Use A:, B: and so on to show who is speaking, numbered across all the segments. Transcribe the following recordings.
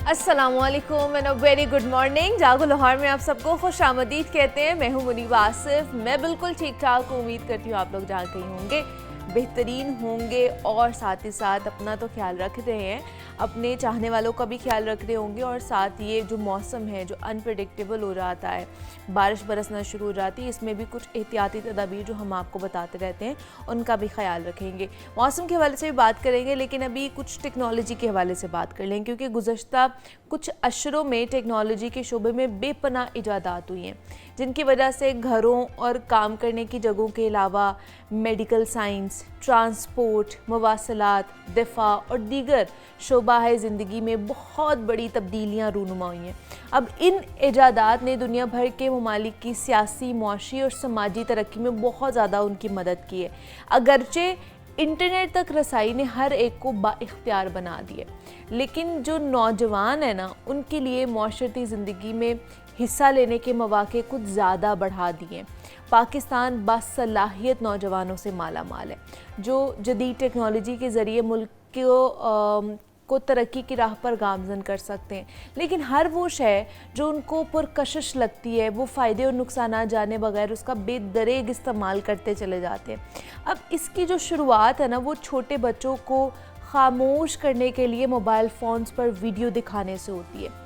A: अस्सलामुअलैकुम and a very good morning. जागो लाहौर में आप सबको खुश आमदीद कहते हैं। मैं हूं मुनीब आसिफ। मैं बिल्कुल ठीक ठाक उम्मीद करती हूँ आप लोग जहाँ कहीं होंगे बेहतरीन होंगे और साथ ही साथ अपना तो ख्याल रख रहे हैं, अपने चाहने वालों का भी ख्याल रख रहे होंगे। और साथ ये जो मौसम है जो अनप्रेडिक्टेबल हो जाता है, बारिश बरसना शुरू हो जाती है, इसमें भी कुछ एहतियाती तदाबीर जो हम आपको बताते रहते हैं उनका भी ख्याल रखेंगे। मौसम के हवाले से भी बात करेंगे, लेकिन अभी कुछ टेक्नोलॉजी के हवाले से बात कर लेंगे क्योंकि गुज़श्ता कुछ अशरों में टेक्नोलॉजी के शोबे में बेपनाह इजादात हुई हैं जिनकी वजह से घरों और काम करने की जगहों के अलावा मेडिकल साइंस, ट्रांसपोर्ट, मवासलात, दिफा और दीगर शोबा है ज़िंदगी में बहुत बड़ी तब्दीलियाँ रूनुमा हुई हैं। अब इन इजादात ने दुनिया भर के ममालिक की सियासी, मुआशी और समाजी तरक्की में बहुत ज़्यादा उनकी मदद की है। अगरचे इंटरनेट तक रसाई ने हर एक को बाइख्तियार बना दिया, लेकिन जो नौजवान है ना, उनके लिए माशरती ज़िंदगी में हिस्सा लेने के मौके कुछ ज़्यादा बढ़ा दिए। पाकिस्तान बासलाहियत नौजवानों से माला माल है जो जदीद टेक्नोलॉजी के ज़रिए मुल्क को तरक्की की राह पर गामज़न कर सकते हैं। लेकिन हर वो शय जो उनको पुरकशिश लगती है वो फ़ायदे और नुकसान जाने बगैर उसका बेदरेग इस्तेमाल करते चले जाते हैं। अब इसकी जो शुरुआत है ना, वो छोटे बच्चों को खामोश करने के लिए मोबाइल फ़ोन्स पर वीडियो दिखाने से होती है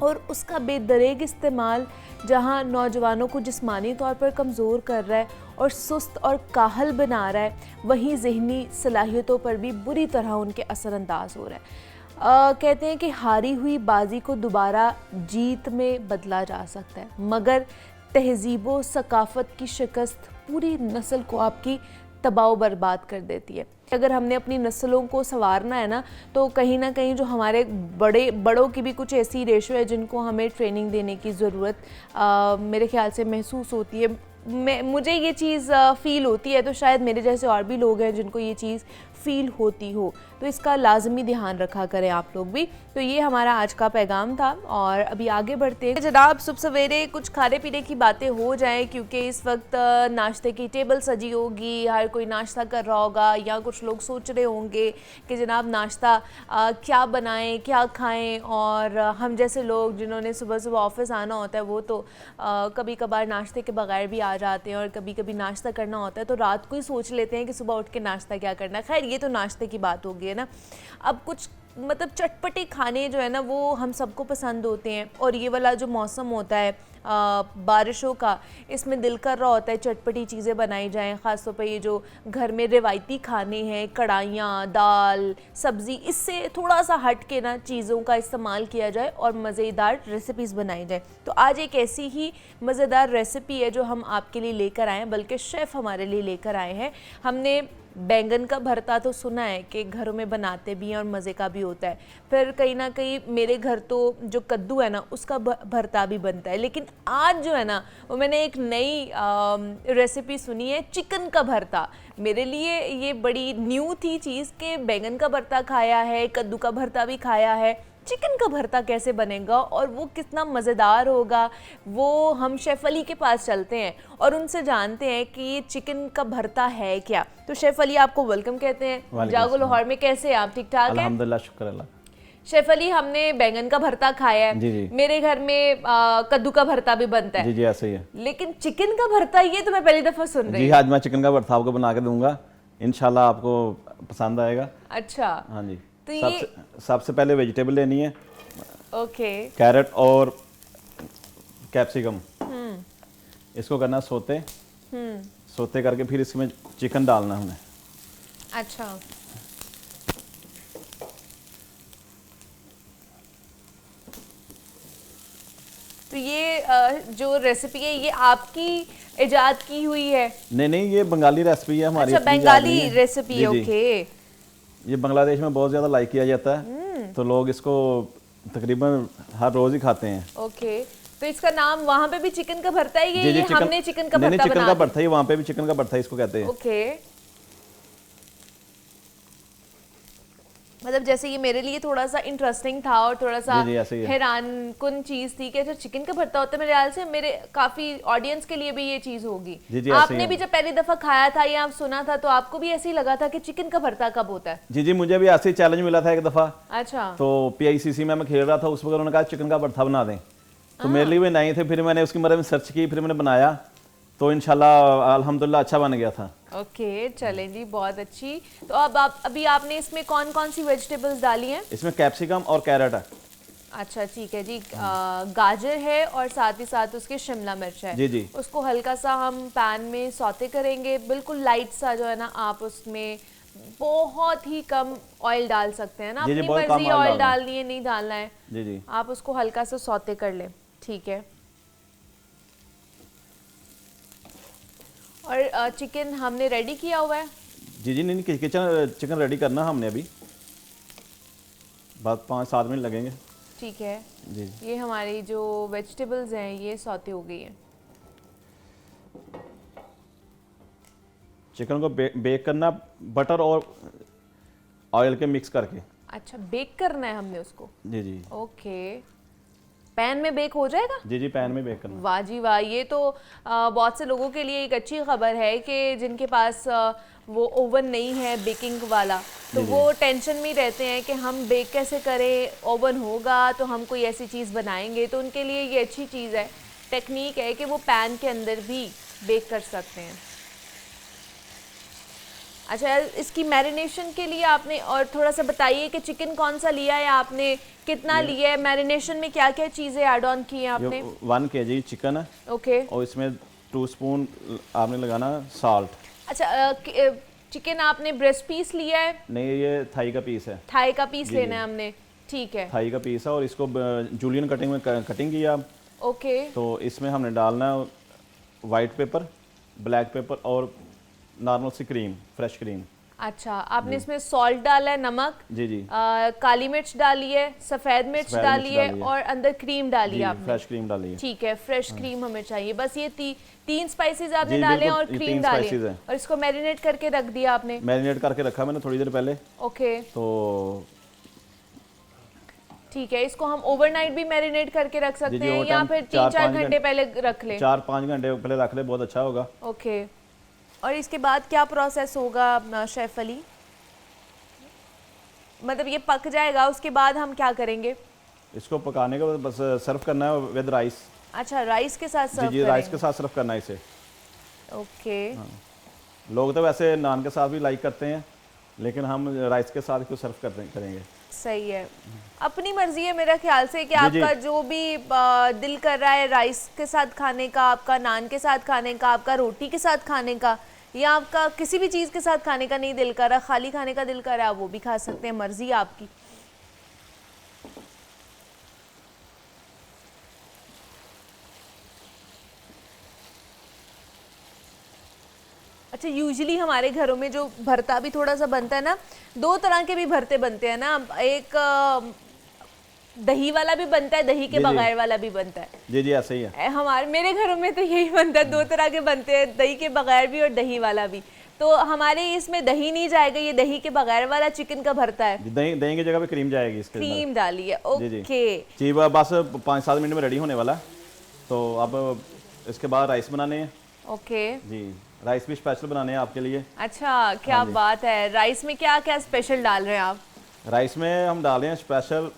A: और उसका बेदरेग इस्तेमाल जहां नौजवानों को जिस्मानी तौर पर कमज़ोर कर रहा है और सुस्त और काहल बना रहा है, वहीं ज़हनी सलाहियतों पर भी बुरी तरह उनके असरअंदाज हो रहा है। कहते हैं कि हारी हुई बाजी को दोबारा जीत में बदला जा सकता है, मगर तहज़ीब व सकाफ़त की शिकस्त पूरी नस्ल को आपकी तबाह बर्बाद कर देती है। अगर हमने अपनी नस्लों को संवारना है ना, तो कहीं ना कहीं जो हमारे बड़ों की भी कुछ ऐसी रेशो है जिनको हमें ट्रेनिंग देने की ज़रूरत मेरे ख्याल से महसूस होती है। मुझे ये चीज़ फ़ील होती है, तो शायद मेरे जैसे और भी लोग हैं जिनको ये चीज़ फ़ील होती हो, तो इसका लाजमी ध्यान रखा करें आप लोग भी। तो ये हमारा आज का पैगाम था और अभी आगे बढ़ते हैं। जनाब, सुबह सवेरे कुछ खाने पीने की बातें हो जाएं क्योंकि इस वक्त नाश्ते की टेबल सजी होगी, हर कोई नाश्ता कर रहा होगा या कुछ लोग सोच रहे होंगे कि जनाब नाश्ता क्या बनाएं, क्या खाएं। और हम जैसे लोग जिन्होंने सुबह सुबह ऑफिस आना होता है वो तो कभी कभार नाश्ते के बगैर भी आ जाते हैं और कभी कभी नाश्ता करना होता है तो रात को ही सोच लेते हैं कि सुबह उठ के नाश्ता क्या करना है। खैर, ये तो नाश्ते की बात होगी है ना। अब कुछ मतलब चटपटे खाने जो है ना वो हम सबको पसंद होते हैं और ये वाला जो मौसम होता है बारिशों का, इसमें दिल कर रहा होता है चटपटी चीज़ें बनाई जाएं। ख़ास तौर पर ये जो घर में रिवायती खाने हैं, कढ़ाइयाँ, दाल, सब्ज़ी, इससे थोड़ा सा हट के ना चीज़ों का इस्तेमाल किया जाए और मज़ेदार रेसिपीज़ बनाई जाए। तो आज एक ऐसी ही मज़ेदार रेसिपी है जो हम आपके लिए लेकर आए हैं, बल्कि शेफ़ हमारे लिए लेकर आए हैं। हमने बैंगन का भरता तो सुना है कि घरों में बनाते भी हैं और मज़े का भी होता है। फिर कहीं ना कहीं मेरे घर तो जो कद्दू है ना उसका भरता भी बनता है। लेकिन आज जो है ना वो मैंने एक नई रेसिपी सुनी है, चिकन का भरता। मेरे लिए ये बड़ी न्यू थी चीज़ कि बैंगन का भरता खाया है, कद्दू का भरता भी खाया है, चिकन का भरता कैसे बनेगा और वो कितना मज़ेदार होगा। वो हम शेफ़ अली के पास चलते हैं और उनसे जानते हैं कि ये चिकन का भरता है क्या। तो शेफ़ अली, आपको वेलकम कहते हैं। जागो लाहौर में कैसे हैं आप? ठीक ठाक हैं?
B: अल्हम्दुलिल्लाह, शुक्र अल्लाह।
A: शेफ़ अली, हमने बैंगन का भरता खाया है।
B: जी जी।
A: मेरे घर में कद्दू का भरता भी बनता है।
B: जी जी, ऐसे ही है।
A: लेकिन चिकन का भरता ये तो मैं पहली दफ़ा सुन रही हूँ।
B: जी, आज मैं चिकन का भरता आपको बना के दूंगा, इंशाल्लाह आपको पसंद आएगा।
A: अच्छा,
B: हाँ जी।
A: तो
B: सबसे पहले वेजिटेबल लेनी है।
A: ओके।
B: कैरेट और कैप्सिकम, इसको करना सोते। सोते करके फिर इसमें चिकन डालना है हमें।
A: अच्छा, तो ये जो रेसिपी है ये आपकी इजाद की हुई है?
B: नहीं, ये बंगाली रेसिपी है हमारी।
A: अच्छा, बंगाली रेसिपी है। ओके।
B: ये बांग्लादेश में बहुत ज़्यादा लाइक किया जाता है, तो लोग इसको तकरीबन हर रोज़ ही खाते हैं।
A: ओके, तो इसका नाम वहाँ पे भी चिकन का भरता है? ये हमने चिकन का भरता
B: नहीं, चिकन का भरता है, वहाँ पे भी चिकन का भरता है इसको कहते हैं।
A: ओके। मतलब जैसे ये मेरे लिए थोड़ा सा इंटरेस्टिंग था और थोड़ा सा
B: जी, ऐसे ही है।
A: हैरानकुन चीज थी कि अच्छा चिकन का भरता होता है, मेरे ख्याल से मेरे काफी ऑडियंस के लिए भी ये चीज होगी।
B: जी, ऐसे ही
A: आपने
B: है।
A: भी जब पहली दफा खाया था या आप सुना था तो आपको भी ऐसे ही लगा था कि चिकन का भरता कब होता है?
B: जी, मुझे भी ऐसे ही चैलेंज मिला था एक दफ़ा।
A: अच्छा।
B: तो PICC में मैं खेल रहा था, उस वक्त उन्होंने कहा चिकन का भरता बना दें, तो मेरे लिए भी नहीं थे। फिर मैंने उसके बारे में सर्च की, फिर मैंने बनाया, तो इंशाल्लाह अल्हम्दुलिल्लाह अच्छा बन गया था।
A: ओके, चलें जी, बहुत अच्छी। तो अब अभी आपने इसमें कौन कौन सी वेजिटेबल्स डाली हैं?
B: इसमें कैप्सिकम और कैरेट है।
A: अच्छा ठीक है जी। गाजर है और साथ ही साथ उसके शिमला मिर्च है।
B: जी।
A: उसको हल्का सा हम पैन में सौते करेंगे, बिल्कुल लाइट सा जो है ना। आप उसमें बहुत ही कम ऑयल डाल सकते हैं ना,
B: जी,
A: अपनी
B: बहुत कम
A: मर्जी
B: ऑयल
A: ऑयल
B: डालना है।
A: डालनी है नहीं डालना है।
B: जी।
A: आप उसको हल्का सा सौते कर लें, ठीक है। और चिकन हमने रेडी किया हुआ है।
B: जी, नहीं चिकन रेडी करना हमने अभी, बस 5-7 मिनट लगेंगे।
A: ठीक है
B: जी।
A: ये हमारी जो वेजिटेबल्स हैं ये सौते हो गई हैं।
B: चिकन को बेक करना बटर और ऑयल के मिक्स करके।
A: अच्छा, बेक करना है हमने उसको।
B: जी।
A: ओके, पैन में बेक हो जाएगा?
B: जी, पैन में बेक करना।
A: वाह जी वाह, ये तो बहुत से लोगों के लिए एक अच्छी खबर है कि जिनके पास वो ओवन नहीं है बेकिंग वाला, तो वो टेंशन में ही रहते हैं कि हम बेक कैसे करें, ओवन होगा तो हम कोई ऐसी चीज़ बनाएंगे। तो उनके लिए ये अच्छी चीज़ है, टेक्निक है कि वो पैन के अंदर भी बेक कर सकते हैं। अच्छा, इसकी मैरिनेशन के लिए आपने और थोड़ा सा बताइए कि चिकन कौन सा लिया है आपने, कितना लिया है, मैरिनेशन में क्या क्या चीज़ें ऐड ऑन की हैं आपने?
B: 1 kg चिकन है।
A: ओके।
B: और इसमें 2 स्पून आपने लगाना साल्ट।
A: अच्छा, चिकन आपने ब्रेस्ट पीस लिया है?
B: नहीं, ये थाई का पीस है।
A: थाई का पीस लेना है हमने, ठीक है।
B: थाई का पीस है और इसको जूलियन कटिंग में कटिंग किया।
A: ओके।
B: तो इसमें हमने डालना है वाइट पेपर, ब्लैक पेपर और नॉर्मल सी क्रीम, फ्रेश क्रीम।
A: अच्छा, आपने इसमें सॉल्ट डाला है, नमक।
B: जी।
A: काली मिर्च डाली है, सफ़ेद मिर्च डाली है और अंदर क्रीम डाली है आपने।
B: फ्रेश क्रीम डाली है।
A: ठीक है, फ्रेश क्रीम हमें चाहिए। बस ये 3 स्पाइसेस आपने
B: जी,
A: डाले
B: बिल्कुल,
A: और
B: ये
A: क्रीम
B: 3
A: डाली
B: स्पाइसेस
A: है
B: हैं।
A: और इसको मैरिनेट करके रख दिया आपने।
B: मैरिनेट करके रखा मैंने थोड़ी देर पहले।
A: ओके,
B: तो
A: ठीक है। इसको हम ओवरनाइट भी मैरिनेट करके रख सकते हैं या फिर 3-4
B: 4-5
A: घंटे पहले रख लें?
B: 4-5 घंटे पहले रख ले, बहुत अच्छा होगा।
A: ओके। और इसके बाद क्या प्रोसेस होगा शेफ अली? मतलब ये पक जाएगा, उसके बाद हम क्या करेंगे?
B: इसको पकाने के बाद बस सर्व करना है विद राइस।
A: अच्छा, राइस के साथ सर्व
B: जी, राइस के साथ सर्व करना है इसे।
A: ओके।
B: लोग तो वैसे नान के साथ भी लाइक करते हैं, लेकिन हम राइस के साथ क्यों सर्व करेंगे।
A: सही है, अपनी मर्जी है मेरा ख्याल से कि
B: जी।
A: आपका जो भी दिल कर रहा है राइस के साथ खाने का, आपका नान के साथ खाने का, आपका रोटी के साथ खाने का, या आपका किसी भी चीज़ के साथ खाने का नहीं दिल कर रहा, खाली खाने का दिल कर रहा है, आप वो भी खा सकते हैं, मर्जी है आपकी। अच्छा, यूजुअली हमारे घरों में जो भरता भी थोड़ा सा बनता है ना, 2 तरह के भी भरते बनते हैं ना। एक दही वाला भी बनता है, दही के बगैर वाला भी बनता है।
B: जी, ऐसे ही है।
A: मेरे घरों में तो यही बनता है, 2 तरह के बनते हैं, दही के बगैर भी और दही वाला भी। तो हमारे इसमें दही नहीं जाएगा, ये दही के बगैर वाला चिकन का भरता है।
B: दही की जगह पे क्रीम जाएगी इसके अंदर।
A: क्रीम डाली है, ओके
B: जी। बस 5-7 मिनट में रेडी होने वाला। तो अब इसके बाद राइस बनाने हैं।
A: ओके
B: जी, राइस भी स्पेशल बनाने हैं आपके लिए।
A: अच्छा, क्या बात है। राइस में क्या क्या स्पेशल डाल रहे हैं आप?
B: राइस में हम डाल रहे हैं स्पेशल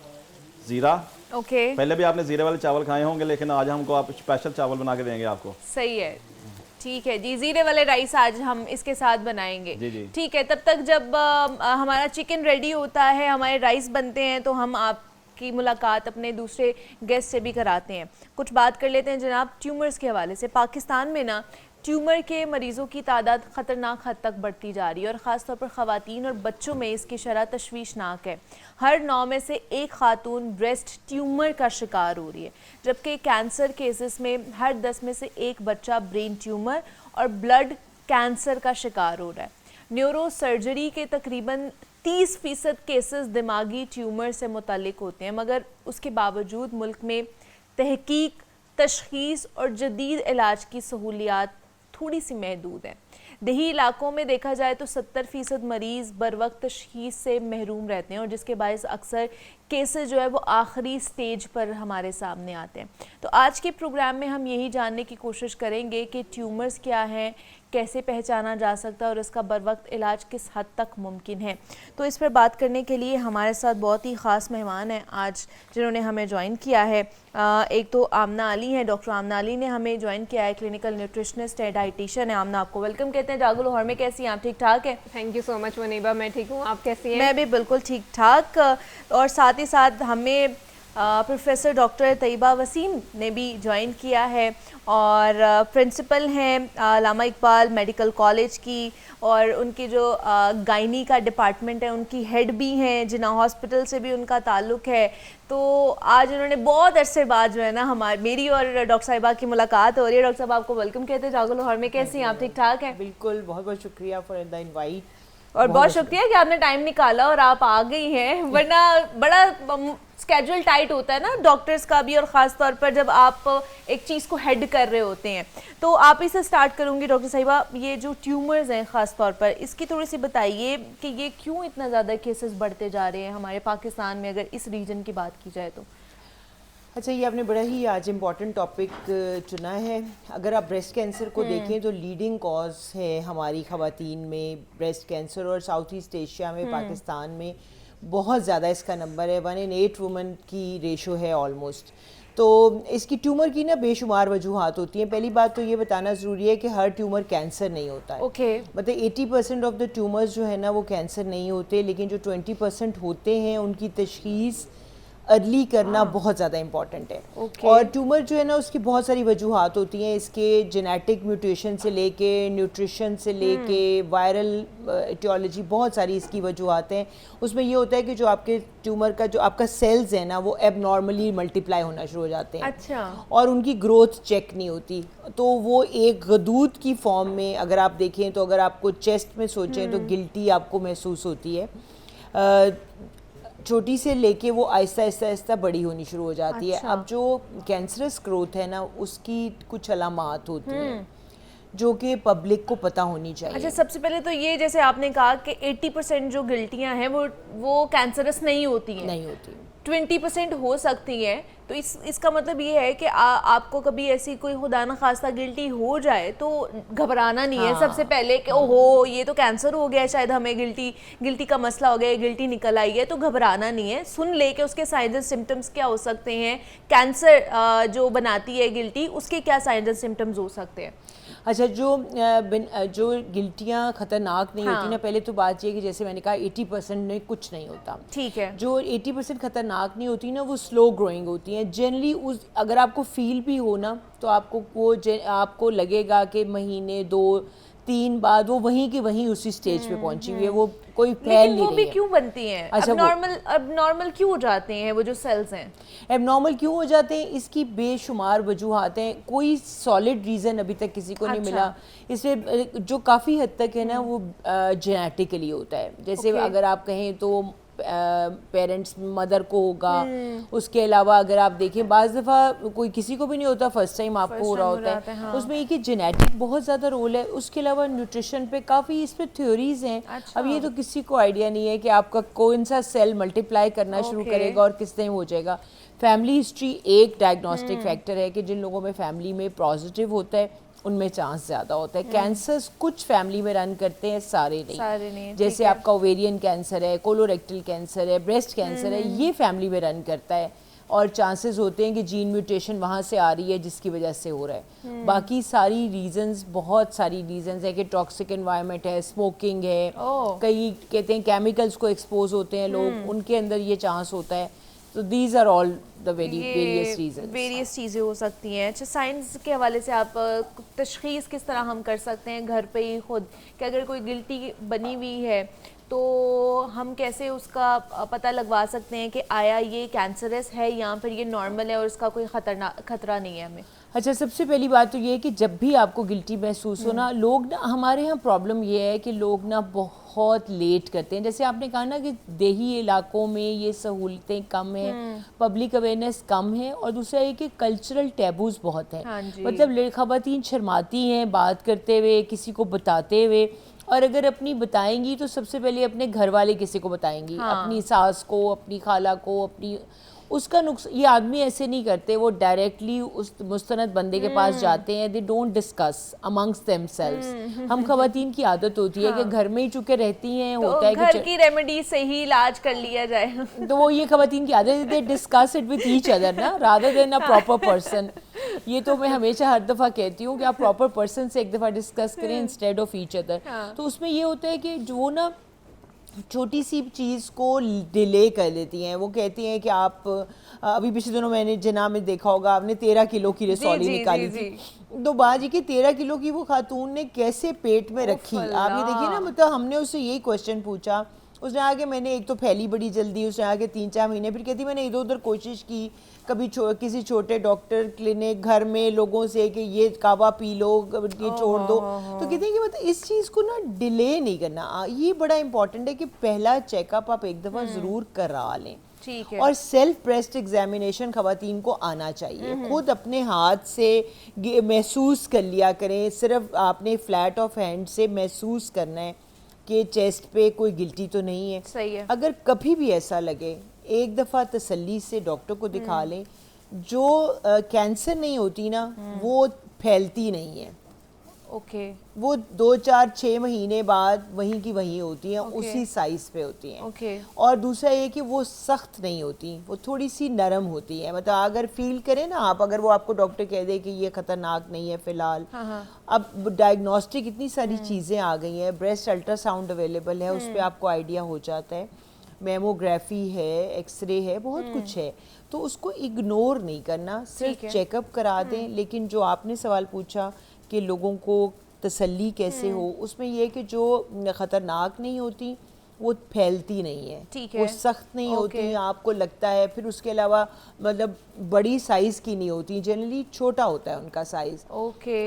B: जीरा।
A: ओके,
B: पहले भी आपने जीरे वाले चावल खाए होंगे, लेकिन आज हमको आप स्पेशल चावल बना के देंगे आपको।
A: सही है, ठीक है जी। जीरे वाले राइस आज हम इसके साथ बनाएंगे।
B: जी।
A: ठीक है, तब तक जब हमारा चिकन रेडी होता है, हमारे राइस बनते हैं, तो हम आपकी मुलाकात अपने दूसरे गेस्ट से भी कराते हैं। कुछ बात कर लेते हैं जनाब ट्यूमर्स के हवाले से। पाकिस्तान में ना ट्यूमर के मरीज़ों की तादाद ख़तरनाक हद तक बढ़ती जा रही है और ख़ास तौर पर ख़वातीन और बच्चों में इसकी शरह तशवीशनाक है। हर 9 में से एक खातून ब्रेस्ट ट्यूमर का शिकार हो रही है, जबकि कैंसर केसेस में हर 10 में से एक बच्चा ब्रेन ट्यूमर और ब्लड कैंसर का शिकार हो रहा है। न्यूरो सर्जरी के तकरीबन 30% केसेस दिमागी ट्यूमर से मुताल्लिक होते हैं, मगर उसके बावजूद मुल्क में तहकीक, तशख़ीस और जदीद इलाज की सहूलियात थोड़ी सी महदूद है। देही इलाकों में देखा जाए तो 70% मरीज़ बर वक्त तशख़ीस से महरूम रहते हैं और जिसके बायस अक्सर केसेस जो है वो आखिरी स्टेज पर हमारे सामने आते हैं। तो आज के प्रोग्राम में हम यही जानने की कोशिश करेंगे कि ट्यूमर्स क्या हैं, कैसे पहचाना जा सकता है और इसका बर वक्त इलाज किस हद तक मुमकिन है। तो इस पर बात करने के लिए हमारे साथ बहुत ही ख़ास मेहमान हैं आज जिन्होंने हमें ज्वाइन किया है। एक तो आमना अली हैं, डॉक्टर आमना अली ने हमें ज्वाइन किया है, क्लिनिकल न्यूट्रिशनिस्ट है, डाइटिशियन है। आमना, आपको वेलकम कहते हैं जागो लाहौर में। कैसी हैं आप? ठीक ठाक है?
C: Thank you so much Muniba, मैं ठीक हूँ, आप कैसी हैं?
A: मैं भी बिल्कुल ठीक ठाक। और साथ ही साथ हमें प्रोफेसर डॉक्टर तैयबा वसीम ने भी ज्वाइन किया है और प्रिंसिपल हैं अल्लामा इकबाल मेडिकल कॉलेज की और उनकी जो गायनी का डिपार्टमेंट है उनकी हेड भी हैं, जिन्ना हॉस्पिटल से भी उनका ताल्लुक़ है। तो आज उन्होंने बहुत अरसे बाद जो है ना मेरी और डॉक्टर साहिबा की मुलाकात हो रही है। डॉक्टर साहब, आपको वेलकम कहते हैं जागो लाहौर में। कैसी हैं आप? ठीक ठाक हैं?
D: बिल्कुल, बहुत बहुत शुक्रिया फॉर द इनवाइट
A: और बहुत शुक्रिया कि आपने टाइम निकाला और आप आ गई हैं, वरना बड़ा स्केड्यूल टाइट होता है ना डॉक्टर्स का भी, और ख़ास तौर पर जब आप एक चीज़ को हेड कर रहे होते हैं। तो आप ही से स्टार्ट करूंगी डॉक्टर साहिबा, ये जो ट्यूमर्स हैं ख़ास तौर पर, इसकी थोड़ी सी बताइए कि ये क्यों इतना ज़्यादा केसेस बढ़ते जा रहे हैं हमारे पाकिस्तान में, अगर इस रीजन की बात की जाए तो।
D: अच्छा, ये आपने बड़ा ही आज इम्पॉर्टेंट टॉपिक चुना है। अगर आप ब्रेस्ट कैंसर को देखें तो लीडिंग कॉज है हमारी ख़वातीन में ब्रेस्ट कैंसर, और साउथ ईस्ट एशिया में पाकिस्तान में बहुत ज़्यादा इसका नंबर है। 1 in 8 वुमेन की रेशो है ऑलमोस्ट। तो इसकी ट्यूमर की ना बेशुमार वजूहात होती हैं। पहली बात तो ये बताना ज़रूरी है कि हर ट्यूमर कैंसर नहीं होता है। मतलब 80% ऑफ द ट्यूमर्स जो है ना वो कैंसर नहीं होते, लेकिन जो 20% होते हैं उनकी तशख़ीस अर्ली करना बहुत ज़्यादा इम्पॉर्टेंट है। और ट्यूमर जो है ना उसकी बहुत सारी वजूहात होती हैं। इसके जेनेटिक म्यूटेशन से लेके न्यूट्रिशन से लेके वायरल एटियोलॉजी, बहुत सारी इसकी वजूहात हैं। उसमें ये होता है कि जो आपके ट्यूमर का जो आपका सेल्स है ना वो एबनॉर्मली मल्टीप्लाई होना शुरू हो जाते हैं।
A: अच्छा। और
D: उनकी ग्रोथ चेक नहीं होती, तो वो एक गदूद की फॉर्म में अगर आप देखें तो, अगर आपको चेस्ट में सोचें तो गिल्टी आपको महसूस होती है। छोटी से लेके वो आहिस्ता आहिस्ता आहिस्ता बड़ी होनी शुरू हो जाती है। अब जो कैंसरस ग्रोथ है ना उसकी कुछ अलामात होती हैं जो कि पब्लिक को पता होनी चाहिए।
A: अच्छा, सबसे पहले तो ये जैसे आपने कहा कि 80% जो गिल्टियां हैं वो कैंसरस नहीं होती हैं,
D: नहीं होती,
A: 20% हो सकती हैं। तो इसका मतलब ये है कि आपको कभी ऐसी कोई खुदा न खास्ता गिल्टी हो जाए तो घबराना नहीं है सबसे पहले कि ओहो ये तो कैंसर हो गया, शायद हमें गिल्टी का मसला हो गया, गिल्टी निकल आई है। तो घबराना नहीं है, सुन ले कि उसके साइंस एंड सिम्टम्स क्या हो सकते हैं, कैंसर जो बनाती है गिल्टी उसके क्या साइंस एंड सिम्टम्स हो सकते हैं।
D: अच्छा, जो गिल्टियाँ ख़तरनाक नहीं होती ना, पहले तो बात ये कि जैसे मैंने कहा 80% में कुछ नहीं होता, ठीक है। जो 80% ख़तरनाक नहीं होती ना वो स्लो ग्रोइंग होती हैं जनरली। अगर आपको फील भी हो ना तो आपको लगेगा कि महीने 2-3 बाद वो वहीं के वहीं उसी स्टेज पे पहुंची हुई है, वो कोई फैल नहीं रही है।
A: वो भी क्यों बनती हैं? अच्छा, अबनॉर्मल क्यों हो जाते हैं वो जो सेल्स हैं?
D: एबनॉर्मल क्यों हो जाते हैं, इसकी बेशुमार वजूहात हैं, कोई सॉलिड रीज़न अभी तक किसी को नहीं मिला। इसमें जो काफ़ी हद तक है ना वो जेनेटिकली होता है। जैसे अगर आप कहें तो पेरेंट्स मदर को होगा, उसके अलावा अगर आप देखें बाज़ दफ़ा कोई किसी को भी नहीं होता, फर्स्ट टाइम आपको हो रहा होता है। हाँ। उसमें एक ही जेनेटिक बहुत ज़्यादा रोल है। उसके अलावा न्यूट्रिशन पे काफ़ी इस पर थ्योरीज हैं। अच्छा। अब ये तो किसी को आइडिया नहीं है कि आपका कौन सा सेल मल्टीप्लाई करना शुरू करेगा और किस टाइम हो जाएगा। फैमिली हिस्ट्री एक डायग्नोस्टिक फैक्टर है कि जिन लोगों में फैमिली में पॉजिटिव होता है उनमें चांस ज़्यादा होता है। कैंसर्स कुछ फैमिली में रन करते हैं, सारे नहीं। जैसे आपका ओवेरियन कैंसर है, कोलोरेक्टल कैंसर है, ब्रेस्ट कैंसर है, ये फैमिली में रन करता है और चांसेस होते हैं कि जीन म्यूटेशन वहाँ से आ रही है जिसकी वजह से हो रहा है। बाकी सारी रीजंस, बहुत सारी रीजंस है कि टॉक्सिक एनवायरनमेंट है, स्मोकिंग है, कई कहते हैं केमिकल्स को एक्सपोज होते हैं लोग, उनके अंदर ये चांस होता है। तो these are all the various reasons.
A: Various चीज़ें हो सकती हैं। अच्छा, साइंस के हवाले से आप तशख़ीस किस तरह हम कर सकते हैं घर पे ही खुद, कि अगर कोई गिल्टी बनी हुई है तो हम कैसे उसका पता लगवा सकते हैं कि आया ये कैंसरस है या फिर ये नॉर्मल है और उसका कोई खतरा नहीं है हमें?
D: अच्छा, सबसे पहली बात तो ये है कि जब भी आपको गिल्टी महसूस हो ना, लोग ना, हमारे यहाँ प्रॉब्लम ये है कि लोग ना बहुत लेट करते हैं। जैसे आपने कहा ना कि देही इलाकों में ये सहूलतें कम हैं, पब्लिक अवेयरनेस कम है, और दूसरा ये कि कल्चरल टैबूज बहुत हैं।
A: हाँ जी।
D: मतलब ख़वातीन शर्माती हैं बात करते हुए, किसी को बताते हुए, और अगर अपनी बताएंगी तो सबसे पहले अपने घर वाले किसी को बताएंगी, अपनी सास को, अपनी खाला को, अपनी उसका नुकसान। ये आदमी ऐसे नहीं करते, वो डायरेक्टली उस मुस्तनद बंदे के पास जाते हैं, they don't discuss amongst themselves. हम खवातीन की आदत होती है कि घर में ही चुके रहती हैं,
A: तो
D: होता है
A: घर
D: कि
A: की रेमेडी से ही इलाज कर लिया जाए।
D: तो वो ये खवातीन की आदत है, they discuss it with each other ना, rather than a proper person. ये तो मैं हमेशा हर दफ़ा कहती हूँ कि आप प्रॉपर पर्सन से एक दफ़ा डिस्कस करें इंस्टेड ऑफ ईच अदर। तो उसमें ये होता है कि जो ना छोटी सी चीज़ को डिले कर देती हैं, वो कहती हैं कि आप अभी पिछले दिनों मैंने जना में देखा होगा, आपने 13 किलो की रसौली निकाली थी। तो बाजी की 13 किलो की वो खातून ने कैसे पेट में रखी, आप ये देखिए ना। मतलब हमने उससे यही क्वेश्चन पूछा, उसने आगे मैंने एक तो फैली बड़ी जल्दी, उसने आगे 3-4 महीने, फिर कहती मैंने इधर उधर कोशिश की, कभी किसी छोटे डॉक्टर क्लिनिक, घर में लोगों से कि ये कावा पी लो, ये छोड़ दो। तो कहते हैं कि मतलब इस चीज़ को ना डिले नहीं करना, ये बड़ा इंपॉर्टेंट है कि पहला चेकअप आप एक दफ़ा ज़रूर करा लें।
A: ठीक है।
D: और सेल्फ ब्रेस्ट एग्जामिनेशन खवातीन को आना चाहिए, खुद अपने हाथ से महसूस कर लिया करें। सिर्फ आपने फ्लैट ऑफ हैंड से महसूस करना है कि चेस्ट पे कोई गिल्टी तो नहीं है।
A: सही है।
D: अगर कभी भी ऐसा लगे, एक दफ़ा तसल्ली से डॉक्टर को दिखा लें। जो कैंसर नहीं होती ना, वो फैलती नहीं है।
A: ओके।
D: वो 2-4-6 महीने बाद वहीं की वहीं होती हैं, उसी साइज पे होती हैं।
A: ओके।
D: और दूसरा ये कि वो सख्त नहीं होती, वो थोड़ी सी नरम होती है। मतलब अगर फील करें ना आप, अगर वो आपको डॉक्टर कह दे कि ये ख़तरनाक नहीं है फ़िलहाल। अब डायग्नोस्टिक इतनी सारी चीज़ें आ गई हैं, ब्रेस्ट अल्ट्रासाउंड अवेलेबल है, उस पर आपको आइडिया हो जाता है, मेमोग्राफी है, एक्सरे है, बहुत कुछ है। तो उसको इग्नोर नहीं करना, सिर्फ चेकअप करा दें। लेकिन जो आपने सवाल पूछा कि लोगों को तसल्ली कैसे हो, उसमें यह कि जो ख़तरनाक नहीं होती वो फैलती नहीं है, वो सख्त नहीं होती, आपको लगता है। फिर उसके अलावा मतलब बड़ी साइज़ की नहीं होती, जनरली छोटा होता है उनका साइज़।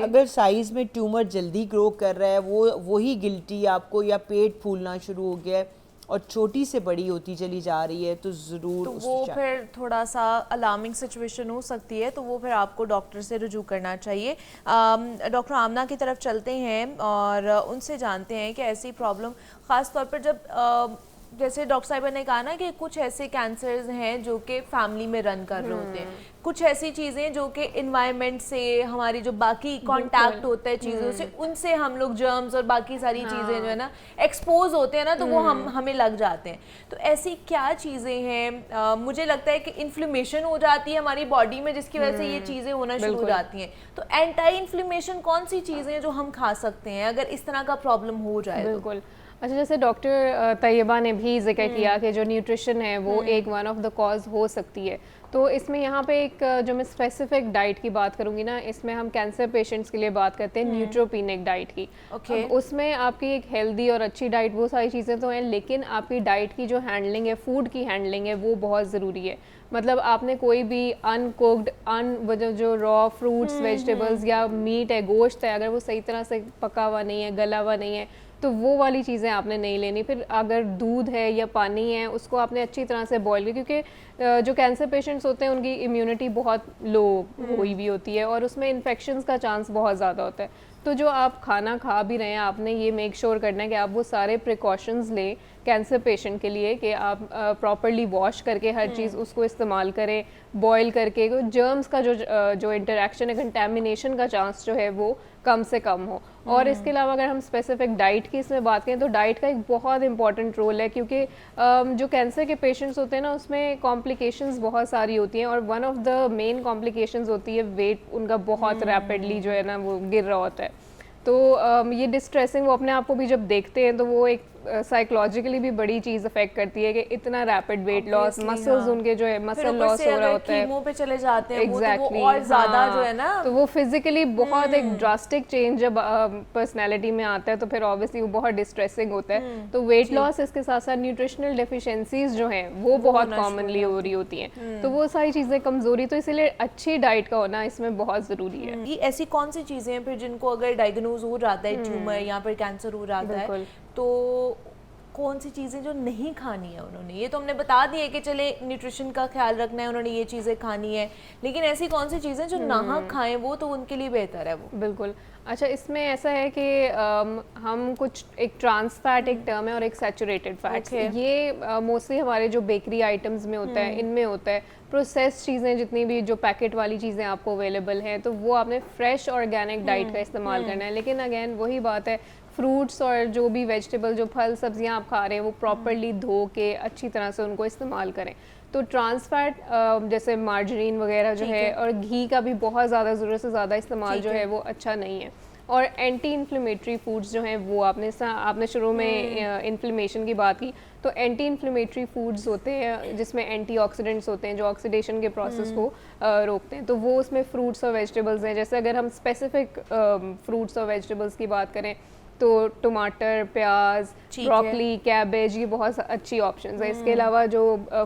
D: अगर साइज़ में ट्यूमर जल्दी ग्रो कर रहा है, वो वही गिल्टी आपको, या पेट फूलना शुरू हो गया है और छोटी से बड़ी होती चली जा रही है, तो ज़रूर
A: तो वो फिर थोड़ा सा अलार्मिंग सिचुएशन हो सकती है, तो वो फिर आपको डॉक्टर से रुजू करना चाहिए। डॉक्टर आमना की तरफ चलते हैं और उनसे जानते हैं कि ऐसी प्रॉब्लम ख़ास तौर पर जब जैसे डॉक्टर साहिबा ने कहा ना कि कुछ ऐसे कैंसर्स हैं जो कि फैमिली में रन कर रहे होते हैं, कुछ ऐसी चीज़ें जो कि इन्वायरमेंट से, हमारी जो बाकी कांटेक्ट होता है चीज़ों से, उनसे हम लोग जर्म्स और बाकी सारी चीज़ें जो है ना एक्सपोज होते हैं ना, तो वो हमें लग जाते हैं। तो ऐसी क्या चीज़ें हैं? मुझे लगता है कि इन्फ्लेमेशन हो जाती है हमारी बॉडी में, जिसकी वजह से ये चीज़ें होना शुरू हो जाती हैं। तो एंटी इन्फ्लेमेशन कौन सी चीज़ें हैं जो हम खा सकते हैं अगर इस तरह का प्रॉब्लम हो जाए?
C: बिल्कुल। अच्छा, जैसे डॉक्टर तैयबा ने भी जिक्र किया कि जो न्यूट्रिशन है वो एक वन ऑफ द कॉज हो सकती है। तो इसमें यहाँ पे एक जो मैं स्पेसिफिक डाइट की बात करूँगी ना, इसमें हम कैंसर पेशेंट्स के लिए बात करते हैं न्यूट्रोपिनिक डाइट की। अब उसमें आपकी एक हेल्दी और अच्छी डाइट, वो सारी चीज़ें तो हैं, लेकिन आपकी डाइट की जो हैंडलिंग है, फूड की हैंडलिंग है, वो बहुत ज़रूरी है। मतलब आपने कोई भी अनकुक्ड जो रॉ फ्रूट्स, वेजिटेबल्स या मीट है, गोश्त है, अगर वो सही तरह से पका हुआ नहीं है, गला हुआ नहीं है, तो वो वाली चीज़ें आपने नहीं लेनी। फिर अगर दूध है या पानी है, उसको आपने अच्छी तरह से बॉईल किया, क्योंकि जो कैंसर पेशेंट्स होते हैं उनकी इम्यूनिटी बहुत लो हुई भी होती है और उसमें इन्फेक्शंस का चांस बहुत ज़्यादा होता है। तो जो आप खाना खा भी रहे हैं, आपने ये मेक श्योर करना है कि आप वो सारे प्रिकॉशंस लें कैंसर पेशेंट के लिए, कि आप प्रॉपरली वॉश करके हर चीज़ उसको इस्तेमाल करें, बॉईल करके, जर्म्स का जो इंटरेक्शन है, कंटेमिनेशन का चांस जो है वो कम से कम हो। और इसके अलावा अगर हम स्पेसिफिक डाइट की इसमें बात करें, तो डाइट का एक बहुत इंपॉर्टेंट रोल है, क्योंकि जो कैंसर के पेशेंट्स होते हैं ना, उसमें कॉम्प्लिकेशंस बहुत सारी होती हैं और one of the main complications होती है वेट उनका बहुत रैपिडली जो है ना वो गिर रहा होता है। तो ये डिस्ट्रेसिंग, वो अपने आप को भी जब देखते हैं तो वो एक साइकोलॉजिकली भी बड़ी चीज़ अफेक्ट करती है कि इतना rapid weight loss,
A: Obviously,
C: muscles
A: हाँ।
C: उनके जो है
A: फिर
C: मसल
A: ऊपर
C: लॉस
A: से
C: हो रहा
A: अगर
C: होता है।
A: कीमो पे चले जाते हैं वो तो
C: Exactly,
A: वो और ज्यादा
C: हाँ,
A: जो है ना
C: तो वो फिजिकली बहुत एक ड्रास्टिक चेंज जब पर्सनैलिटी में आता है तो फिर ऑब्वियसली वो बहुत डिस्ट्रेसिंग होता है। तो वेट लॉस इसके साथ साथ न्यूट्रिशनल डेफिशिएंसीज जो हैं वो बहुत
A: होना शुरू
C: कॉमनली हो रही होती हैं, तो वो सारी चीज़ें कमज़ोरी, तो इसीलिए अच्छी डाइट का होना इसमें बहुत ज़रूरी है।
A: ये ऐसी कौन सी चीजें हैं फिर जिनको अगर डायग्नोज हो जाता है ट्यूमर या फिर कैंसर हो जाता है
C: बिल्कुल।
A: तो कौन सी चीज़ें जो नहीं खानी है उन्होंने? ये तो हमने बता दिया कि चले न्यूट्रिशन का ख्याल रखना है, उन्होंने ये चीज़ें खानी है, लेकिन ऐसी कौन सी चीज़ें जो ना खाएं वो तो उनके लिए बेहतर है वो?
C: बिल्कुल। अच्छा, इसमें ऐसा है कि हम कुछ एक ट्रांस फैट एक टर्म है और एक सैचुरेटेड फैट्स,
A: Okay.
C: ये मोस्टली हमारे जो बेकरी आइटम्स में होता है, इनमें होता है। प्रोसेस्ड चीज़ें जितनी भी जो पैकेट वाली चीज़ें आपको अवेलेबल हैं, तो वो आपने फ्रेश ऑर्गेनिक डाइट का इस्तेमाल करना है। लेकिन अगेन वही बात है, फ्रूट्स और जो भी वेजिटेबल, जो फल सब्जियां आप खा रहे हैं वो प्रॉपरली धो के अच्छी तरह से उनको इस्तेमाल करें। तो ट्रांस फैट जैसे मार्जरीन वगैरह जो है और घी का भी बहुत ज़्यादा ज़रूरत से ज़्यादा इस्तेमाल जो है वो अच्छा नहीं है। और एंटी इन्फ्लेमेटरी फूड्स जो हैं वो आपने शुरू में इन्फ्लेमेशन की बात की, तो एंटी इन्फ्लेमेटरी फूड्स होते हैं जिसमें एंटीऑक्सीडेंट्स होते हैं जो ऑक्सीडेशन के प्रोसेस को रोकते हैं, तो वो उसमें फ्रूट्स और वेजिटेबल्स हैं। जैसे अगर हम स्पेसिफिक फ्रूट्स और वेजिटेबल्स की बात करें तो टमाटर, प्याज, ब्रोकली, कैबेज, ये बहुत अच्छी ऑप्शंस है। इसके अलावा जो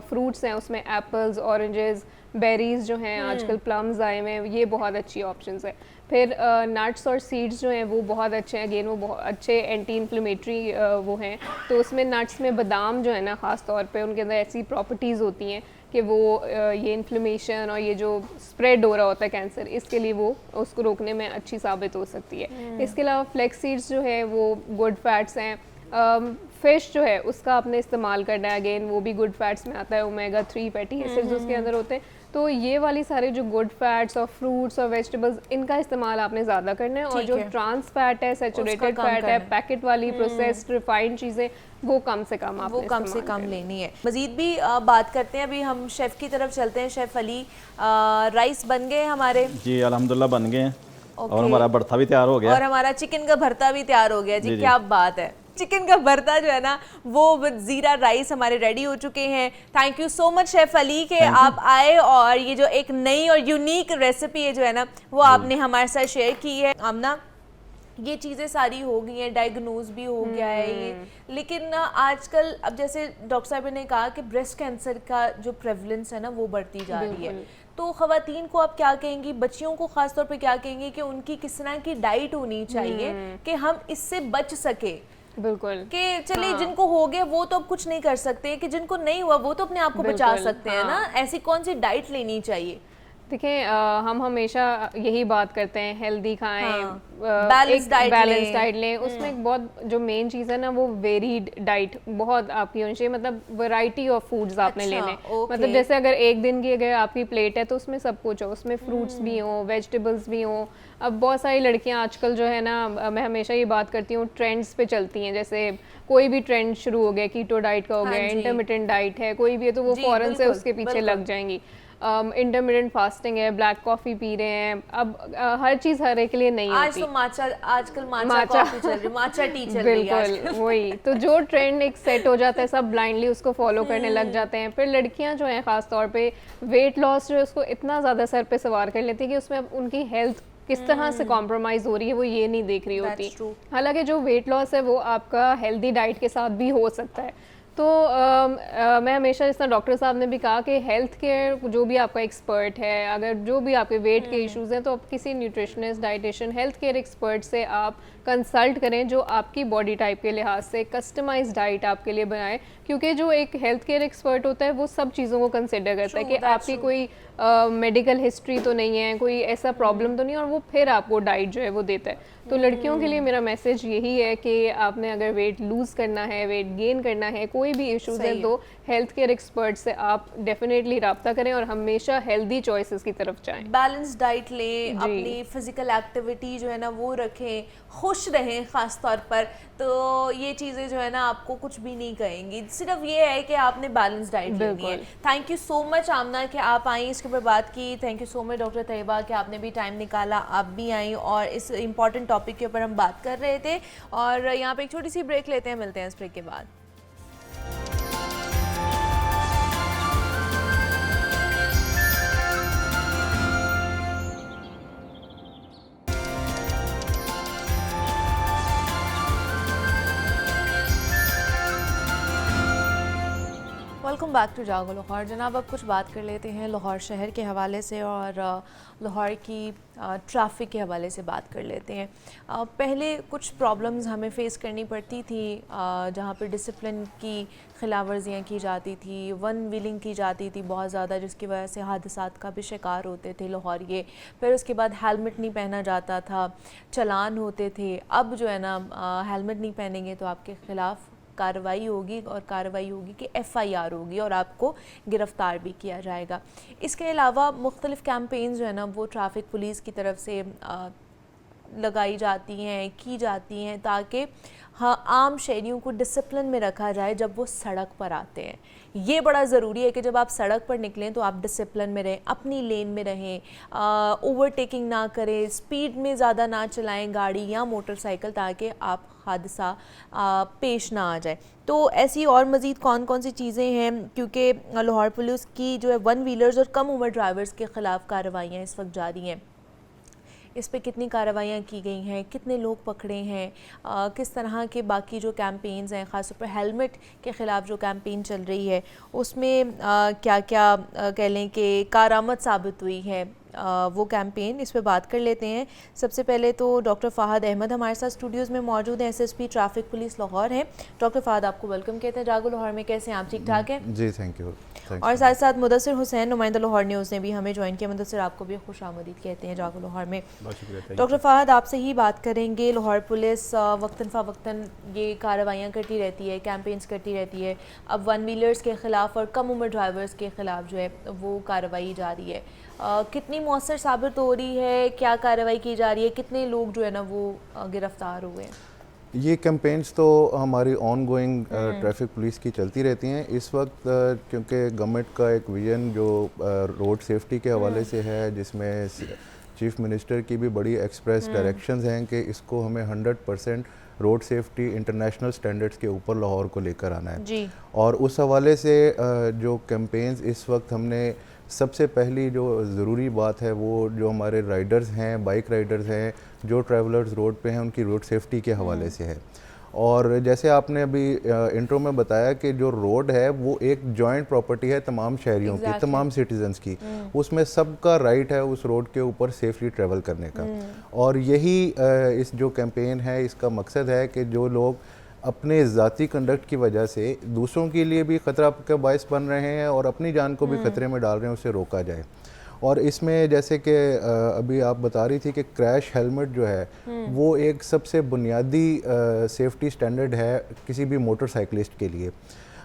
C: फ्रूट्स हैं उसमें एप्पल्स, ऑरेंजेस, बेरीज जो हैं, आजकल प्लम्स आए हुए हैं, ये बहुत अच्छी ऑप्शंस है। फिर नट्स और सीड्स जो हैं वो बहुत अच्छे हैं, अगेन वो बहुत अच्छे एंटी इन्फ्लेमेटरी वो हैं। तो उसमें नट्स में बादाम जो है ना, ख़ास तौर पे उनके अंदर ऐसी प्रॉपर्टीज़ होती हैं कि वो ये इन्फ्लेमेशन और ये जो स्प्रेड हो रहा होता है कैंसर, इसके लिए वो उसको रोकने में अच्छी साबित हो सकती है। इसके अलावा फ्लेक्स सीड्स जो है वो गुड फैट्स हैं। फ़िश जो है उसका आपने इस्तेमाल करना है, अगेन वो भी गुड फैट्स में आता है, ओमेगा 3 फैटी एसिड्स उसके अंदर होते हैं। तो ये वाली सारे जो गुड फैट्स और फ्रूट्स और वेजिटेबल्स, इनका इस्तेमाल आपने ज़्यादा करना है। और जो ट्रांस फैट है, सैचुरेटेड फैट है, पैकेट वाली प्रोसेस्ड रिफाइंड चीज़ें, वो कम से कम आपने
A: कम से कम लेनी है। मजीद भी बात करते हैं, अभी हम शेफ़ की तरफ चलते हैं। शेफ़ अली, राइस बन गए हमारे?
B: जी अल्हम्दुलिल्लाह बन गए हैं। और हमारा भरता भी तैयार हो गया
A: और हमारा चिकन का भरता भी तैयार हो गया जी। क्या बात है, चिकन का भरता जो है ना वो विद जीरा राइस हमारे रेडी हो चुके हैं। Thank you so much chef Ali कि आप आए और ये जो एक नई और यूनिक रेसिपी है जो है ना वो आपने हमारे साथ शेयर की है। आमना, ये चीज़ें सारी हो गई हैं, डायग्नोज भी हो गया है ये, लेकिन ना आजकल अब जैसे डॉक्टर साहब ने कहा कि ब्रेस्ट कैंसर का जो प्रेवलेंस है ना वो बढ़ती जा रही है, तो ख़वातीन को आप क्या कहेंगी, बच्चियों को ख़ास तौर पे क्या कहेंगे कि उनकी किस तरह की डाइट होनी चाहिए कि हम इससे बच सके?
C: बिल्कुल
A: कि चलिए जिनको हो गया वो तो अब कुछ नहीं कर सकते, कि जिनको नहीं हुआ वो तो अपने आप को बचा सकते हैं ना, ऐसी कौन सी डाइट लेनी चाहिए?
C: देखिए, हम हमेशा यही बात करते हैं हेल्दी खाएं,
A: बैलेंस
C: डाइट लें। उसमें एक बहुत जो मेन चीज़ है ना वो वेरीड डाइट बहुत आपकी होनी चाहिए, मतलब वैरायटी ऑफ फूड्स आपने लेने। मतलब जैसे अगर एक दिन की अगर आपकी प्लेट है तो उसमें सब कुछ हो, उसमें फ्रूट्स भी हो, वेजिटेबल्स भी हो। अब बहुत सारी लड़कियां आजकल जो है ना, मैं हमेशा ये बात करती हूँ, ट्रेंड्स पे चलती हैं। जैसे कोई भी ट्रेंड शुरू हो गया, कीटो डाइट का हो गया, इंटरमिटेंट डाइट है, कोई भी है तो वो फौरन से उसके पीछे लग जाएंगी। इंटरमिटेंट फास्टिंग है, ब्लैक कॉफ़ी पी रहे हैं। अब हर चीज़ हर एक के लिए नहीं होती।
A: तो आजकल माचा कॉफी चल रही है, माचा टी चल रही है
C: बिल्कुल वही। तो जो ट्रेंड एक सेट हो जाता है सब ब्लाइंडली उसको फॉलो करने लग जाते हैं। फिर लड़कियां जो हैं ख़ास तौर पे वेट लॉस जो है उसको इतना ज़्यादा सर पे सवार कर लेती है कि उसमें उनकी हेल्थ किस तरह से कॉम्प्रोमाइज़ हो रही है वो ये नहीं देख रही होती। हालांकि जो वेट लॉस है वो आपका हेल्दी डाइट के साथ भी हो सकता है। तो मैं हमेशा, जिस तरह डॉक्टर साहब ने भी कहा कि हेल्थ केयर जो भी आपका एक्सपर्ट है, अगर जो भी आपके वेट के इश्यूज़ हैं तो आप किसी nutritionist, dietitian, health care expert से आप कंसल्ट करें जो आपकी बॉडी टाइप के लिहाज से कस्टमाइज्ड डाइट आपके लिए बनाए। क्योंकि जो एक हेल्थ केयर एक्सपर्ट होता है वो सब चीज़ों को कंसिडर करता है कि आपकी कोई मेडिकल हिस्ट्री तो नहीं है, कोई ऐसा प्रॉब्लम तो नहीं, और वो फिर आपको डाइट जो है वो देता है। तो लड़कियों के लिए मेरा मैसेज यही है कि आपने अगर वेट लूज़ करना है, वेट गेन करना है, कोई भी इश्यूज़ हैं तो हेल्थ केयर एक्सपर्ट से आप डेफिनेटली रब्ता करें और हमेशा हेल्दी चॉइसेस की तरफ जाएं।
A: बैलेंस डाइट लें, अपनी फिजिकल एक्टिविटी जो है ना वो रखें, खुश रहें ख़ास तौर पर। तो ये चीज़ें जो है ना आपको कुछ भी नहीं कहेंगी, सिर्फ ये है कि आपने बैलेंस डाइट लेनी है। Thank you so much Amna कि आप आई, इसके ऊपर बात की। Thank you so much doctor Tayyaba कि आपने भी टाइम निकाला, आप भी आई और इस इम्पॉर्टेंट टॉपिक के ऊपर हम बात कर रहे थे और यहाँ पे एक छोटी सी ब्रेक लेते हैं, मिलते हैं इस ब्रेक के बाद। वेलकम बैक टू जागो लाहौर। जनाब, अब कुछ बात कर लेते हैं लाहौर शहर के हवाले से और लाहौर की ट्रैफिक के हवाले से बात कर लेते हैं। पहले कुछ प्रॉब्लम्स हमें फ़ेस करनी पड़ती थी जहाँ पर डिसिप्लिन की खिलाफ वर्जियाँ की जाती थी, वन व्हीलिंग की जाती थी बहुत ज़्यादा, जिसकी वजह से हादसात का भी शिकार होते थे लाहौरिये। फिर उसके बाद हेलमेट नहीं पहना जाता था, चालान होते थे। अब जो है ना हेलमेट नहीं पहनेंगे तो आपके ख़िलाफ़ कार्रवाई होगी और कार्रवाई होगी कि FIR होगी और आपको गिरफ़्तार भी किया जाएगा। इसके अलावा मुख्तलिफ़ कैंपेन्स जो है ना वो ट्रैफिक पुलिस की तरफ से लगाई जाती हैं, की जाती हैं, ताकि हाँ आम शहरियों को डिसिप्लिन में रखा जाए जब वो सड़क पर आते हैं। ये बड़ा ज़रूरी है कि जब आप सड़क पर निकलें तो आप डिसिप्लिन में रहें, अपनी लेन में रहें, ओवरटेकिंग ना करें, स्पीड में ज़्यादा ना चलाएं गाड़ी या मोटरसाइकिल, ताकि आप हादसा पेश ना आ जाए। तो ऐसी और मज़ीद कौन कौन सी चीज़ें हैं, क्योंकि लाहौर पुलिस की जो है वन व्हीलर्स और कम उम्र ड्राइवर्स के ख़िलाफ़ कार्रवाइयाँ इस वक्त जारी हैं, इस पे कितनी कार्रवाइयाँ की गई हैं, कितने लोग पकड़े हैं, किस तरह के बाकी जो कैंपेन्स हैं, ख़ास तौर पर हेलमेट के ख़िलाफ़ जो कैंपेन चल रही है उसमें क्या क्या कह लें कि कारआमद साबित हुई है वो कैंपेन, इस पे बात कर लेते हैं। सबसे पहले तो डॉक्टर फ़ाहद अहमद हमारे साथ स्टूडियोज़ में मौजूद हैं, SSP ट्रैफिक पुलिस लाहौर हैं। डॉक्टर फ़ाहद, आपको वेलकम कहते हैं जागो लाहौर में। कैसे हैं आप? ठीक ठाक हैं
E: जी, थैंक यू।
A: और साथ साथ मुदस्सिर हुसैन, नुमाइंदा लाहौर न्यूज़ ने भी हमें ज्वाइन किया। मुदस्सिर, आपको भी खुश आमदीद कहते हैं जागो लाहौर में। डॉक्टर फ़ाहद, आपसे ही बात करेंगे। लाहौर पुलिस वक्तन फ़वक्तन ये कार्रवाइयाँ करती रहती है, कैंपेन्स करती रहती है। अब वन व्हीलर्स के ख़िलाफ़ और कम उम्र ड्राइवर्स के ख़िलाफ़ जो है वो कार्रवाई जारी है। कितनी मौसर साबित हो रही है, क्या कार्रवाई की जा रही है, कितने लोग जो है ना वो गिरफ़्तार हुए हैं?
E: ये कैंपेन्स तो हमारी ऑन गोइंग ट्रैफिक पुलिस की चलती रहती हैं। इस वक्त क्योंकि गवर्नमेंट का एक विजन जो रोड सेफ्टी के हवाले से है, जिसमें चीफ मिनिस्टर की भी बड़ी एक्सप्रेस डायरेक्शंस हैं कि इसको हमें 100% रोड सेफ्टी इंटरनेशनल स्टैंडर्ड्स के ऊपर लाहौर को लेकर आना है जी। और उस हवाले से जो कैंपेन्स इस वक्त हमने, सबसे पहली जो ज़रूरी बात है वो जो हमारे राइडर्स हैं, बाइक राइडर्स हैं, जो ट्रैवलर्स रोड पे हैं, उनकी रोड सेफ्टी के हवाले से है। और जैसे आपने अभी इंट्रो में बताया कि जो रोड है वो एक जॉइंट प्रॉपर्टी है तमाम शहरियों की, तमाम सिटीजन्स की। उसमें सबका राइट है उस रोड के ऊपर सेफली ट्रैवल करने का। और यही इस जो कैंपेन है इसका मकसद है कि जो लोग अपने ज़ाती कंडक्ट की वजह से दूसरों के लिए भी ख़तरा का बायस बन रहे हैं और अपनी जान को भी ख़तरे में डाल रहे हैं, उसे रोका जाए। और इसमें जैसे कि अभी आप बता रही थी कि क्रैश हेलमेट जो है वो एक सबसे बुनियादी सेफ्टी स्टैंडर्ड है किसी भी मोटरसाइकिलिस्ट के लिए।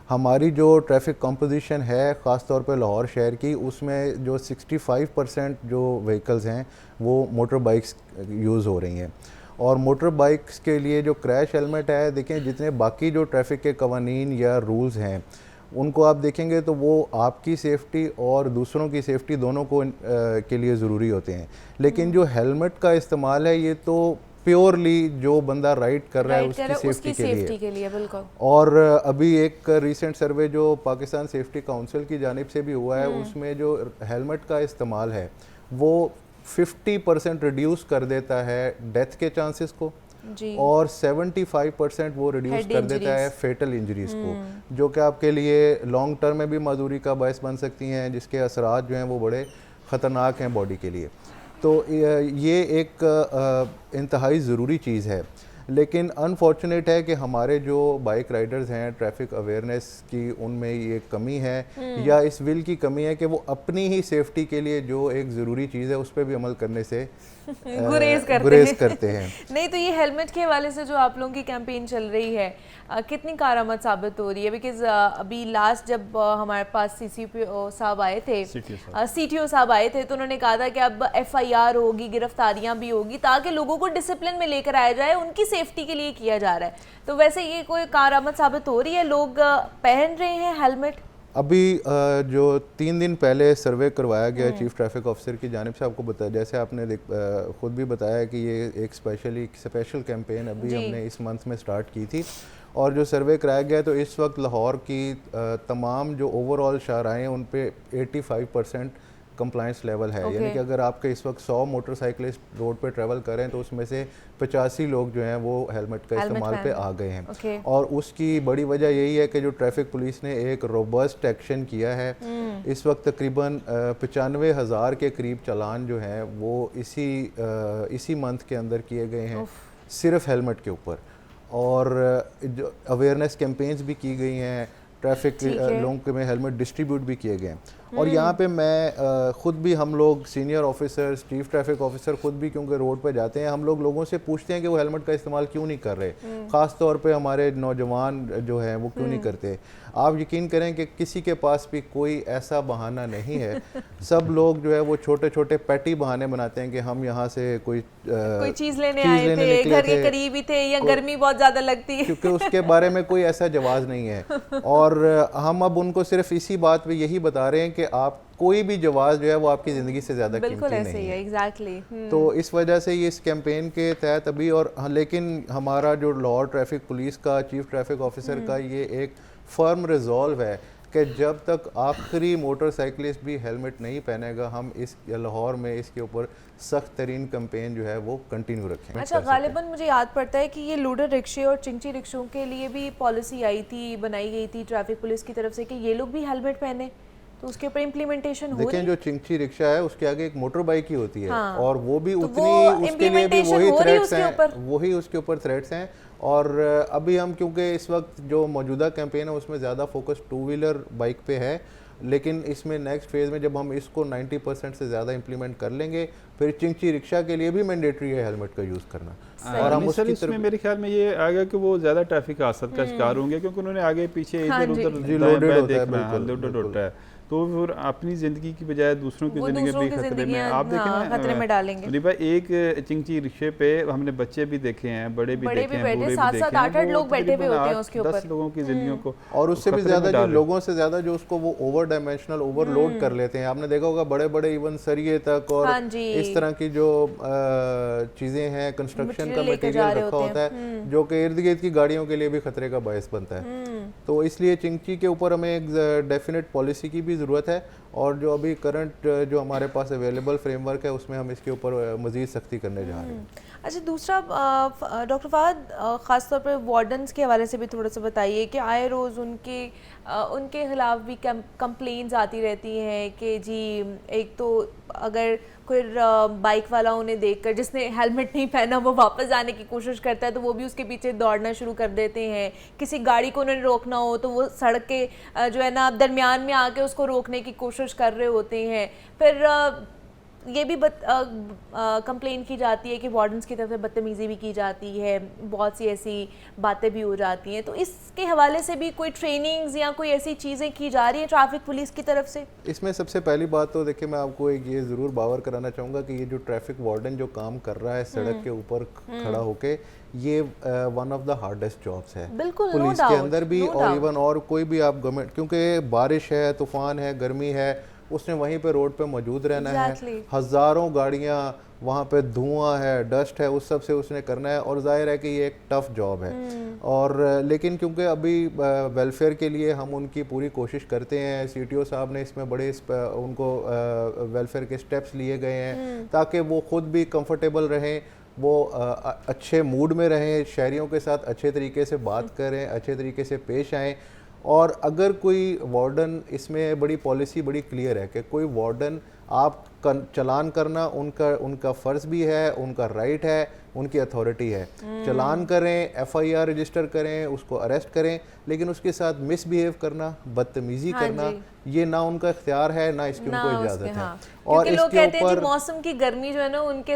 E: हमारी जो ट्रैफिक कंपोजिशन है ख़ास तौर पे लाहौर शहर की, उसमें जो 65% जो व्हीकल्स हैं वो मोटर बाइक्स यूज़ हो रही हैं। और मोटर बाइक्स के लिए जो क्रैश हेलमेट है, देखें जितने बाकी जो ट्रैफिक के कवानीन या रूल्स हैं उनको आप देखेंगे तो वो आपकी सेफ्टी और दूसरों की सेफ्टी दोनों को के लिए ज़रूरी होते हैं। लेकिन जो हेलमेट का इस्तेमाल है ये तो प्योरली जो बंदा राइड कर रहा है उसकी सेफ्टी के लिए बिल्कुल। और अभी एक रिसेंट सर्वे जो पाकिस्तान सेफ्टी काउंसिल की जानिब से भी हुआ है, उसमें जो हेलमेट का इस्तेमाल है वो 50% रिड्यूस कर देता है डेथ के चांसेस को जी। और 75% वो रिड्यूस कर देता है फेटल इंजरीज को, जो कि आपके लिए लॉन्ग टर्म में भी माजूरी का बायस बन सकती हैं, जिसके असरात जो हैं वो बड़े ख़तरनाक हैं बॉडी के लिए। तो ये एक इंतहाई ज़रूरी चीज़ है। लेकिन अनफॉर्चुनेट है कि हमारे जो बाइक राइडर्स हैं ट्रैफिक अवेयरनेस की उनमें ये कमी है या इस विल की कमी है कि वो अपनी ही सेफ्टी के लिए जो एक ज़रूरी चीज़ है उस पर भी अमल करने से गुरेज करते हैं।
A: नहीं तो ये हेलमेट के हवाले से जो आप लोगों की कैंपेन चल रही है कितनी कारआमद साबित हो रही है? बिकॉज अभी लास्ट जब हमारे पास CCPO साहब आए थे, CTO साहब आए थे, तो उन्होंने कहा था कि अब FIR होगी, गिरफ्तारियां भी होगी, ताकि लोगों को डिसिप्लिन में लेकर आया जाए, उनकी सेफ्टी के लिए किया जा रहा है। तो वैसे ये कोई कारआमद साबित हो रही है? लोग पहन रहे हैं हेलमेट?
E: अभी जो 3 दिन पहले सर्वे करवाया गया चीफ ट्रैफिक ऑफिसर की जानिब से, आपको बताया, जैसे आपने खुद भी बताया कि ये एक स्पेशल कैंपेन अभी हमने इस मंथ में स्टार्ट की थी, और जो सर्वे कराया गया तो इस वक्त लाहौर की तमाम जो ओवरऑल शाहराएँ हैं उन पे 85% कंप्लाइंस लेवल है। यानी कि अगर आपके इस वक्त 100 मोटरसाइकिलिस्ट रोड पे ट्रैवल कर रहे हैं तो उसमें से 85 लोग जो हैं वो हेलमेट का इस्तेमाल पे आ गए हैं। और उसकी बड़ी वजह यही है कि जो ट्रैफिक पुलिस ने एक रोबस्ट एक्शन किया है। इस वक्त तकरीबन 95,000 के करीब चालान जो हैं वो इसी मंथ के अंदर किए गए हैं सिर्फ हेलमेट के ऊपर, और जो अवेयरनेस कैंपेन्स भी की गई हैं, ट्रैफिक लोगों के में हेलमेट डिस्ट्रीब्यूट भी किए गए हैं। और यहाँ पे मैं खुद भी, हम लोग senior officers, chief traffic officer खुद भी क्योंकि रोड पे जाते हैं, हम लोग लोगों से पूछते हैं कि वो हेलमेट का इस्तेमाल क्यों नहीं कर रहे, ख़ास तौर पे हमारे नौजवान जो हैं वो क्यों नहीं करते। आप यकीन करें कि किसी के पास भी कोई ऐसा बहाना नहीं है। सब लोग जो है वो छोटे छोटे पैटी बहाने बनाते हैं कि हम यहाँ से कोई
A: चीज़ लेने आए थे, घर के करीब ही थे, या गर्मी बहुत ज़्यादा लगती है,
E: क्योंकि उसके बारे में कोई ऐसा जवाब नहीं है। और हम अब उनको सिर्फ इसी बात पे यही बता रहे हैं कि आप कोई भी जवाब जो है वो आपकी ज़िंदगी से ज़्यादा कीमती नहीं है।
A: एग्जैक्टली।
E: तो इस वजह से ये इस कैंपेन के तहत अभी, और लेकिन हमारा जो लाहौर ट्रैफिक पुलिस का चीफ ट्रैफिक ऑफिसर का ये एक फर्म रिजॉल्व है कि जब तक आखिरी मोटरसाइकिलिस्ट भी हेलमेट नहीं पहनेगा, हम इस लाहौर में इसके ऊपर सख्त तरीन कैंपेन जो है वो कंटिन्यू रखेंगे।
A: अच्छा, गालिबन मुझे याद पड़ता है कि ये लूडर रिक्शे और चिंची रिक्शों के लिए भी पॉलिसी आई थी, बनाई गई थी ट्रैफिक पुलिस की तरफ से कि ये लोग भी हेलमेट पहने, तो उसके ऊपर इम्प्लीमेंटेशन हो रही है।
E: देखें, जो चिंची रिक्शा है उसके आगे एक मोटर बाइक ही होती है।
A: हाँ।
E: और वो भी
A: तो
E: उतनी, उसके लिए भी वही थ्रेट्स हैं,
A: वही
E: उसके ऊपर थ्रेट्स हैं। और अभी हम, क्योंकि इस वक्त जो मौजूदा कैंपेन है उसमें ज़्यादा फोकस 2 व्हीलर बाइक पे है, लेकिन इसमें नेक्स्ट फेज़ में जब हम इसको 90% से ज़्यादा इम्प्लीमेंट कर लेंगे, फिर चिंची रिक्शा के लिए भी मैंडेटरी है हेलमेट का यूज़ करना।
F: और हम इसमें मेरे ख्याल में ये आ गया कि वो ज़्यादा ट्रैफिक हादसा का शिकार होंगे, क्योंकि उन्होंने आगे पीछे इधर उधर लोडेड होता है, तो फिर अपनी ज़िंदगी की बजाय दूसरों की ज़िंदगी भी खतरे में। आप देखें ना,
A: खतरे में डालेंगे।
F: रिबा एक चिंची रिक्शे पे हमने बच्चे भी देखे हैं, बड़े भी देखे हैं, बूढ़े भी देखे हैं,
A: 7-8 लोग बैठे हुए होते हैं उसके ऊपर,
F: 10 लोगों की जिंदगियों को,
E: और उससे भी ज़्यादा जो लोगों से ज़्यादा जो उसको वो ओवर डायमेंशनल ओवरलोड कर लेते हैं। आपने देखा होगा बड़े बड़े इवन सरिये तक और इस तरह की जो चीज़ें हैं, कंस्ट्रक्शन का मटेरियल रखा होता है जो कि इर्द गिर्द की गाड़ियों के लिए भी खतरे का बायस बनता है। तो इसलिए चिंची के ऊपर हमें एक डेफिनेट पॉलिसी की भी ज़रूरत है, और जो अभी करंट जो हमारे पास अवेलेबल फ्रेमवर्क है उसमें हम इसके ऊपर मज़ीद सख्ती करने जा रहे हैं।
A: अच्छा, दूसरा डॉक्टर फहद, ख़ास तौर पर वार्डन्स के हवाले से भी थोड़ा सा बताइए कि आए रोज़ उनके ख़िलाफ़ भी कंप्लेंट्स आती रहती हैं कि जी, एक तो अगर कोई बाइक वाला उन्हें देखकर, जिसने हेलमेट नहीं पहना, वो वापस जाने की कोशिश करता है तो वो भी उसके पीछे दौड़ना शुरू कर देते हैं। किसी गाड़ी को उन्हें रोकना हो तो वो सड़क के जो है ना दरमियान में आके उसको रोकने की कोशिश कर रहे होते हैं। फिर ये भी कंप्लेन की जाती है कि वार्डन्स की तरफ से बदतमीज़ी भी की जाती है, बहुत सी ऐसी बातें भी हो जाती हैं। तो इसके हवाले से भी कोई ट्रेनिंग्स या कोई ऐसी चीज़ें की जा रही हैं ट्रैफिक पुलिस की तरफ से? इसमें
E: सबसे पहली बात तो देखिए, मैं आपको एक ये ज़रूर बावर कराना चाहूँगा कि ये जो ट्रैफिक वार्डन जो काम कर रहा है सड़क के ऊपर खड़ा होके, ये one of the hardest jobs है पुलिस के अंदर भी, और इवन और कोई भी आप गवर्नमेंट, क्योंकि बारिश है, तूफ़ान है, गर्मी है, उसने वहीं पे रोड पे मौजूद रहना है। हज़ारों गाड़ियाँ वहाँ पे, धुआं है, डस्ट है, उस सब से उसने करना है, और जाहिर है कि ये एक टफ़ जॉब है। और लेकिन क्योंकि अभी वेलफेयर के लिए हम उनकी पूरी कोशिश करते हैं, CTO साहब ने इसमें बड़े उनको वेलफेयर के स्टेप्स लिए गए हैं ताकि वो ख़ुद भी कंफर्टेबल रहें, वो अच्छे मूड में रहें, शहरियों के साथ अच्छे तरीके से बात करें, अच्छे तरीके से पेश आएँ। और अगर कोई वार्डन, इसमें बड़ी पॉलिसी बड़ी क्लियर है कि कोई वार्डन, आप चलान करना उनका फ़र्ज़ भी है, उनका राइट है, उनकी अथॉरिटी है। चलान करें, FIR रजिस्टर करें, उसको अरेस्ट करें, लेकिन उसके साथ मिसबिहेव करना, बदतमीज़ी करना, ये ना उनका इख्तियार है, ना इसकी उनको इजाज़त है।
A: और लोग कहते हैं कि मौसम की गर्मी जो है ना उनके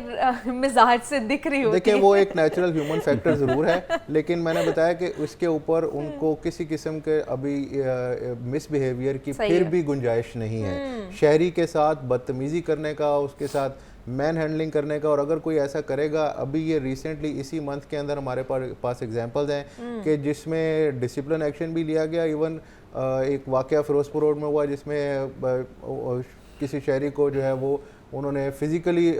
A: मिजाज से दिख रही होती है।
E: देखिए, वो एक नेचुरल ह्यूमन फैक्टर ज़रूर है, लेकिन मैंने बताया कि उसके ऊपर उनको किसी किस्म के अभी मिसबिहेवियर की फिर भी गुंजाइश नहीं है। शहरी के साथ बदतमीज़ी करने का, उसके साथ मैन हैंडलिंग करने का, और अगर कोई ऐसा करेगा, अभी ये रिसेंटली इसी मंथ के अंदर हमारे पास एग्जांपल्स हैं कि जिसमें डिसिप्लिन एक्शन भी लिया गया, इवन एक वाक़या फ़िरोज़पुर रोड में हुआ जिसमें किसी शहरी को जो है वो उन्होंने फिजिकली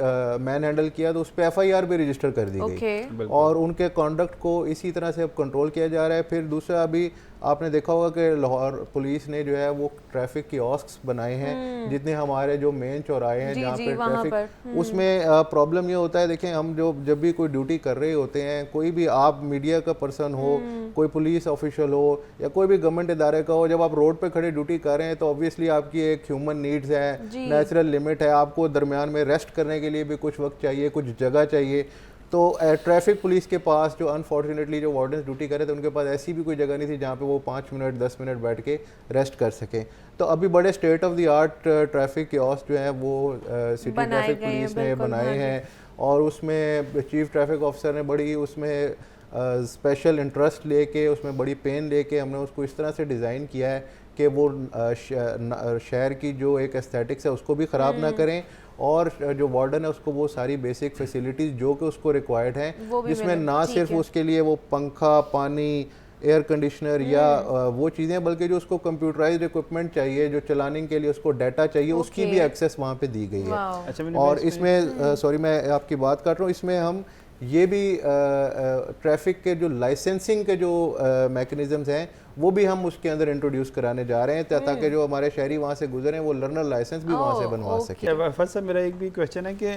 E: मैन हैंडल किया, तो उस पर FIR भी रजिस्टर कर दी गई और उनके कॉन्डक्ट को इसी तरह से अब कंट्रोल किया जा रहा है। फिर दूसरा, अभी आपने देखा होगा कि लाहौर पुलिस ने जो है वो ट्रैफिक कियोस्क्स बनाए हैं जितने हमारे जो मेन चौराहे हैं जहाँ पे ट्रैफिक, उसमें प्रॉब्लम ये होता है, देखें हम जब भी कोई ड्यूटी कर रहे होते हैं, कोई भी आप मीडिया का पर्सन हो, कोई पुलिस ऑफिशियल हो या कोई भी गवर्नमेंट इदारे का हो, जब आप रोड पे खड़े ड्यूटी कर रहे हैं तो ऑब्वियसली आपकी एक ह्यूमन नीड्स है, नेचुरल लिमिट है, आपको दरमियान में रेस्ट करने के लिए भी कुछ वक्त चाहिए, कुछ जगह चाहिए। तो ट्रैफिक पुलिस के पास जो अनफॉर्चुनेटली जो वार्डन्स ड्यूटी कर रहे थे उनके पास ऐसी भी कोई जगह नहीं थी जहाँ पे वो 5 मिनट 10 मिनट बैठ के रेस्ट कर सकें। तो अभी बड़े state of the art traffic kiosk जो हैं वो सिटी ट्रैफिक पुलिस ने बनाए हैं और उसमें चीफ ट्रैफिक ऑफिसर ने बड़ी उसमें स्पेशल इंटरेस्ट लेके, उसमें बड़ी पेन लेके हमने उसको इस तरह से डिज़ाइन किया है कि वो शहर की जो एक एस्थेटिक्स है उसको भी ख़राब ना करें और जो वार्डन है उसको वो सारी बेसिक फैसिलिटीज़ जो कि उसको रिक्वायर्ड हैं, जिसमें ना सिर्फ उसके लिए वो पंखा, पानी, एयर कंडीशनर या वो चीज़ें, बल्कि जो उसको कंप्यूटराइज्ड इक्विपमेंट चाहिए, जो चलाने के लिए उसको डाटा चाहिए, उसकी भी एक्सेस वहाँ पे दी गई है। और इसमें सॉरी मैं आपकी बात काट रहा हूँ, इसमें हम ये भी ट्रैफिक के जो लाइसेंसिंग के जो मैकेनिज़म्स हैं वो भी हम उसके अंदर इंट्रोड्यूस कराने जा रहे हैं ताकि जो हमारे शहरी वहाँ से गुजरे वो लर्नर लाइसेंस भी वहाँ से बनवा सके।
F: फर्स्ट साहब मेरा एक भी क्वेश्चन है कि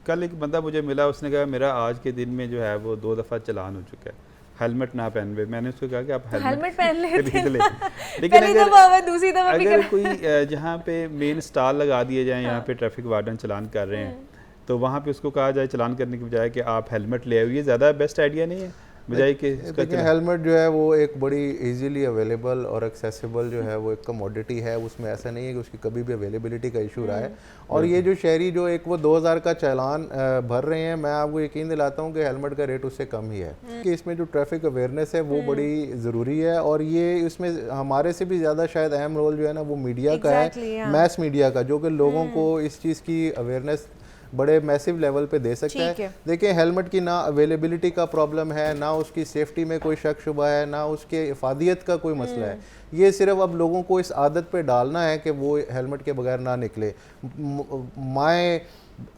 F: कल एक बंदा मुझे मिला, उसने कहा मेरा आज के दिन में जो है वो 2 दफ़ा चालान हो चुका है हेलमेट ना पहन पे। मैंने उसको कहा कि आप हेलमेट पहन लेते लेकिन अगर कोई जहाँ पे मेन स्टॉल लगा दिए जाए, यहाँ पे ट्रैफिक वार्डन चालान कर रहे हैं, तो वहाँ पे उसको कहा जाए चालान करने की बजाय कि आप हेलमेट ले आइए, ज़्यादा बेस्ट आइडिया नहीं है बजाय कि
E: देखिए हेलमेट जो है वो एक बड़ी इजीली अवेलेबल और एक्सेसिबल जो है वो एक कमोडिटी है, उसमें ऐसा नहीं है कि उसकी कभी भी अवेलेबिलिटी का इशू रहा है। और ये जो शहरी जो एक वो 2000 का चालान भर रहे हैं, मैं आपको यकीन दिलाता हूँ कि हेलमेट का रेट उससे कम ही है कि इसमें जो ट्रैफिक अवेयरनेस है वो बड़ी ज़रूरी है और ये इसमें हमारे से भी ज़्यादा शायद अहम रोल जो है ना वो मीडिया का है, मैस मीडिया का, जो कि लोगों को इस चीज़ की अवेयरनेस बड़े मैसिव लेवल पे दे सकता है। देखिए हेलमेट की ना अवेलेबिलिटी का प्रॉब्लम है, ना उसकी सेफ्टी में कोई शक शुबा है, ना उसके इफादियत का कोई मसला है। ये सिर्फ अब लोगों को इस आदत पे डालना है कि वो हेलमेट के बगैर ना निकले। माए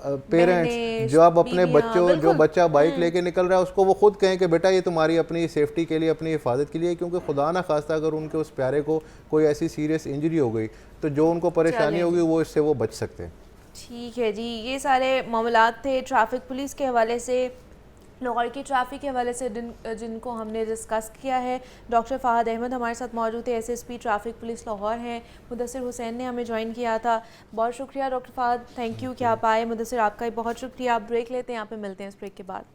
E: पेरेंट्स जो अब अपने बच्चों, जो बच्चा बाइक लेके निकल रहा है उसको वो खुद कहें कि बेटा ये तुम्हारी अपनी सेफ्टी के लिए, अपनी हिफाजत के लिए, क्योंकि खुदा ना खास्ता अगर उनके उस प्यारे को कोई ऐसी सीरियस इंजरी हो गई तो जो उनको परेशानी होगी वो इससे वो बच सकते हैं।
A: ठीक है जी, ये सारे मामलात थे ट्रैफिक पुलिस के हवाले से, लाहौर की ट्रैफिक के हवाले से जिनको हमने डिस्कस किया है। डॉक्टर फ़ाहद अहमद हमारे साथ मौजूद है, SSP ट्रैफिक पुलिस लाहौर हैं। मुदस्सिर हुसैन ने हमें ज्वाइन किया था। बहुत शुक्रिया डॉक्टर फ़ाहद, थैंक यू कि आप आए। मुदस्सिर आपका भी बहुत शुक्रिया। आप ब्रेक लेते हैं, यहाँ पे मिलते हैं इस ब्रेक के बाद।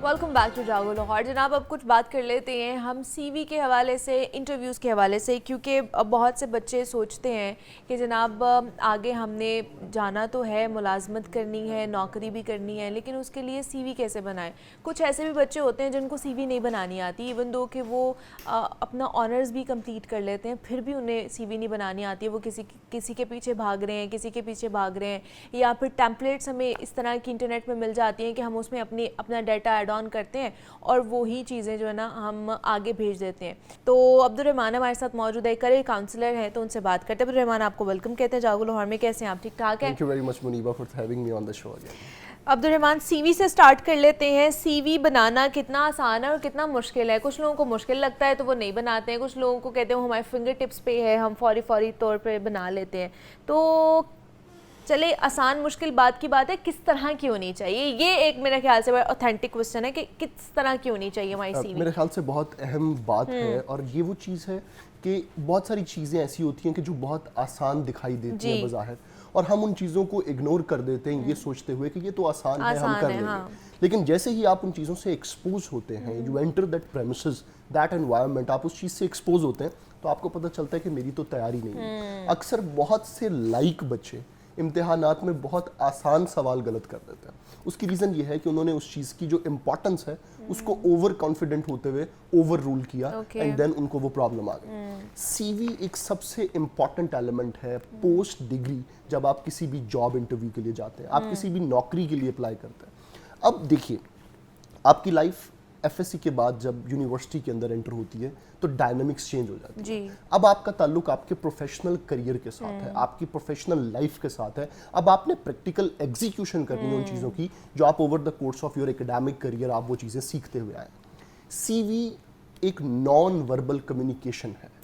A: वेलकम बैक टू जागो लाहौर। जनाब अब कुछ बात कर लेते हैं हम CV के हवाले से, इंटरव्यूज़ के हवाले से, क्योंकि अब बहुत से बच्चे सोचते हैं कि जनाब आगे हमने जाना तो है, मुलाजमत करनी है, नौकरी भी करनी है, लेकिन उसके लिए CV कैसे बनाएं। कुछ ऐसे भी बच्चे होते हैं जिनको CV नहीं बनानी आती, इवन दो कि वो अपना ऑनर्स भी कंप्लीट कर लेते हैं, फिर भी उन्हें CV नहीं बनानी आती है। वो किसी के पीछे भाग रहे हैं, किसी के पीछे भाग रहे हैं, या फिर टेम्पलेट्स हमें इस तरह की इंटरनेट में मिल जाती हैं कि हम उसमें अपना डाटा ऐड ऑन करते हैं और वही चीज़ें जो है ना हम आगे भेज देते हैं। तो अब्दुर्रहमान हमारे साथ मौजूद है, करियर काउंसलर हैं, तो उनसे बात करते हैं। अब्दुर्रहमान, आपको वेलकम कहते हैं जागो लाहौर में। कैसे हैं आप? ठीक ठाक हैं?
G: Thank you very much Muniba for having me on the show again.
A: Abdurrahman, CV से स्टार्ट कर लेते हैं। CV बनाना कितना आसान है और कितना मुश्किल है? कुछ लोगों को मुश्किल लगता है तो वो नहीं बनाते हैं, कुछ लोगों को कहते हैं वो हमारे फिंगर टिप्स पे है, हम फौरी तौर पे बना लेते हैं। तो चले आसान मुश्किल बात की बात है, किस तरह की होनी चाहिए? ये एक मेरे ख्याल से बड़ा ऑथेंटिक क्वेश्चन है कि किस तरह की होनी चाहिए हमारी CV।
G: मेरे ख्याल से बहुत अहम बात है और ये वो चीज़ है कि बहुत सारी चीज़ें ऐसी होती हैं कि जो बहुत आसान दिखाई देती हैं बज़ाहिर, और हम उन चीज़ों को इग्नोर कर देते हैं ये सोचते हुए कि ये तो आसान है, हम कर लेंगे। लेकिन जैसे ही आप उन चीज़ों से एक्सपोज होते हैं, you enter that premises, that environment, आप उस चीज़ से एक्सपोज होते हैं तो आपको पता चलता है कि मेरी तो तैयारी नहीं है। अक्सर बहुत से लाइक बच्चे इम्तिहानात में बहुत आसान सवाल गलत कर देते हैं। उसकी रीज़न ये है कि उन्होंने उस चीज़ की जो इम्पोर्टेंस है उसको ओवर कॉन्फिडेंट होते हुए ओवर रूल किया एंड देन उनको वो प्रॉब्लम आ गई। सीवी एक सबसे इम्पॉर्टेंट एलिमेंट है पोस्ट डिग्री, जब आप किसी भी जॉब इंटरव्यू के लिए जाते हैं, आप किसी भी नौकरी के लिए अप्लाई करते हैं। अब देखिए, आपकी लाइफ एफएससी के बाद जब यूनिवर्सिटी के अंदर एंटर होती है तो डायनामिक्स चेंज हो जाती है। अब आपका ताल्लुक आपके प्रोफेशनल करियर के साथ है, आपकी प्रोफेशनल लाइफ के साथ है। अब आपने प्रैक्टिकल एग्जीक्यूशन करनी है उन चीज़ों की जो आप over the course of your academic career आप वो चीज़ें सीखते हुए आए। सीवी एक नॉन वर्बल कम्युनिकेशन है।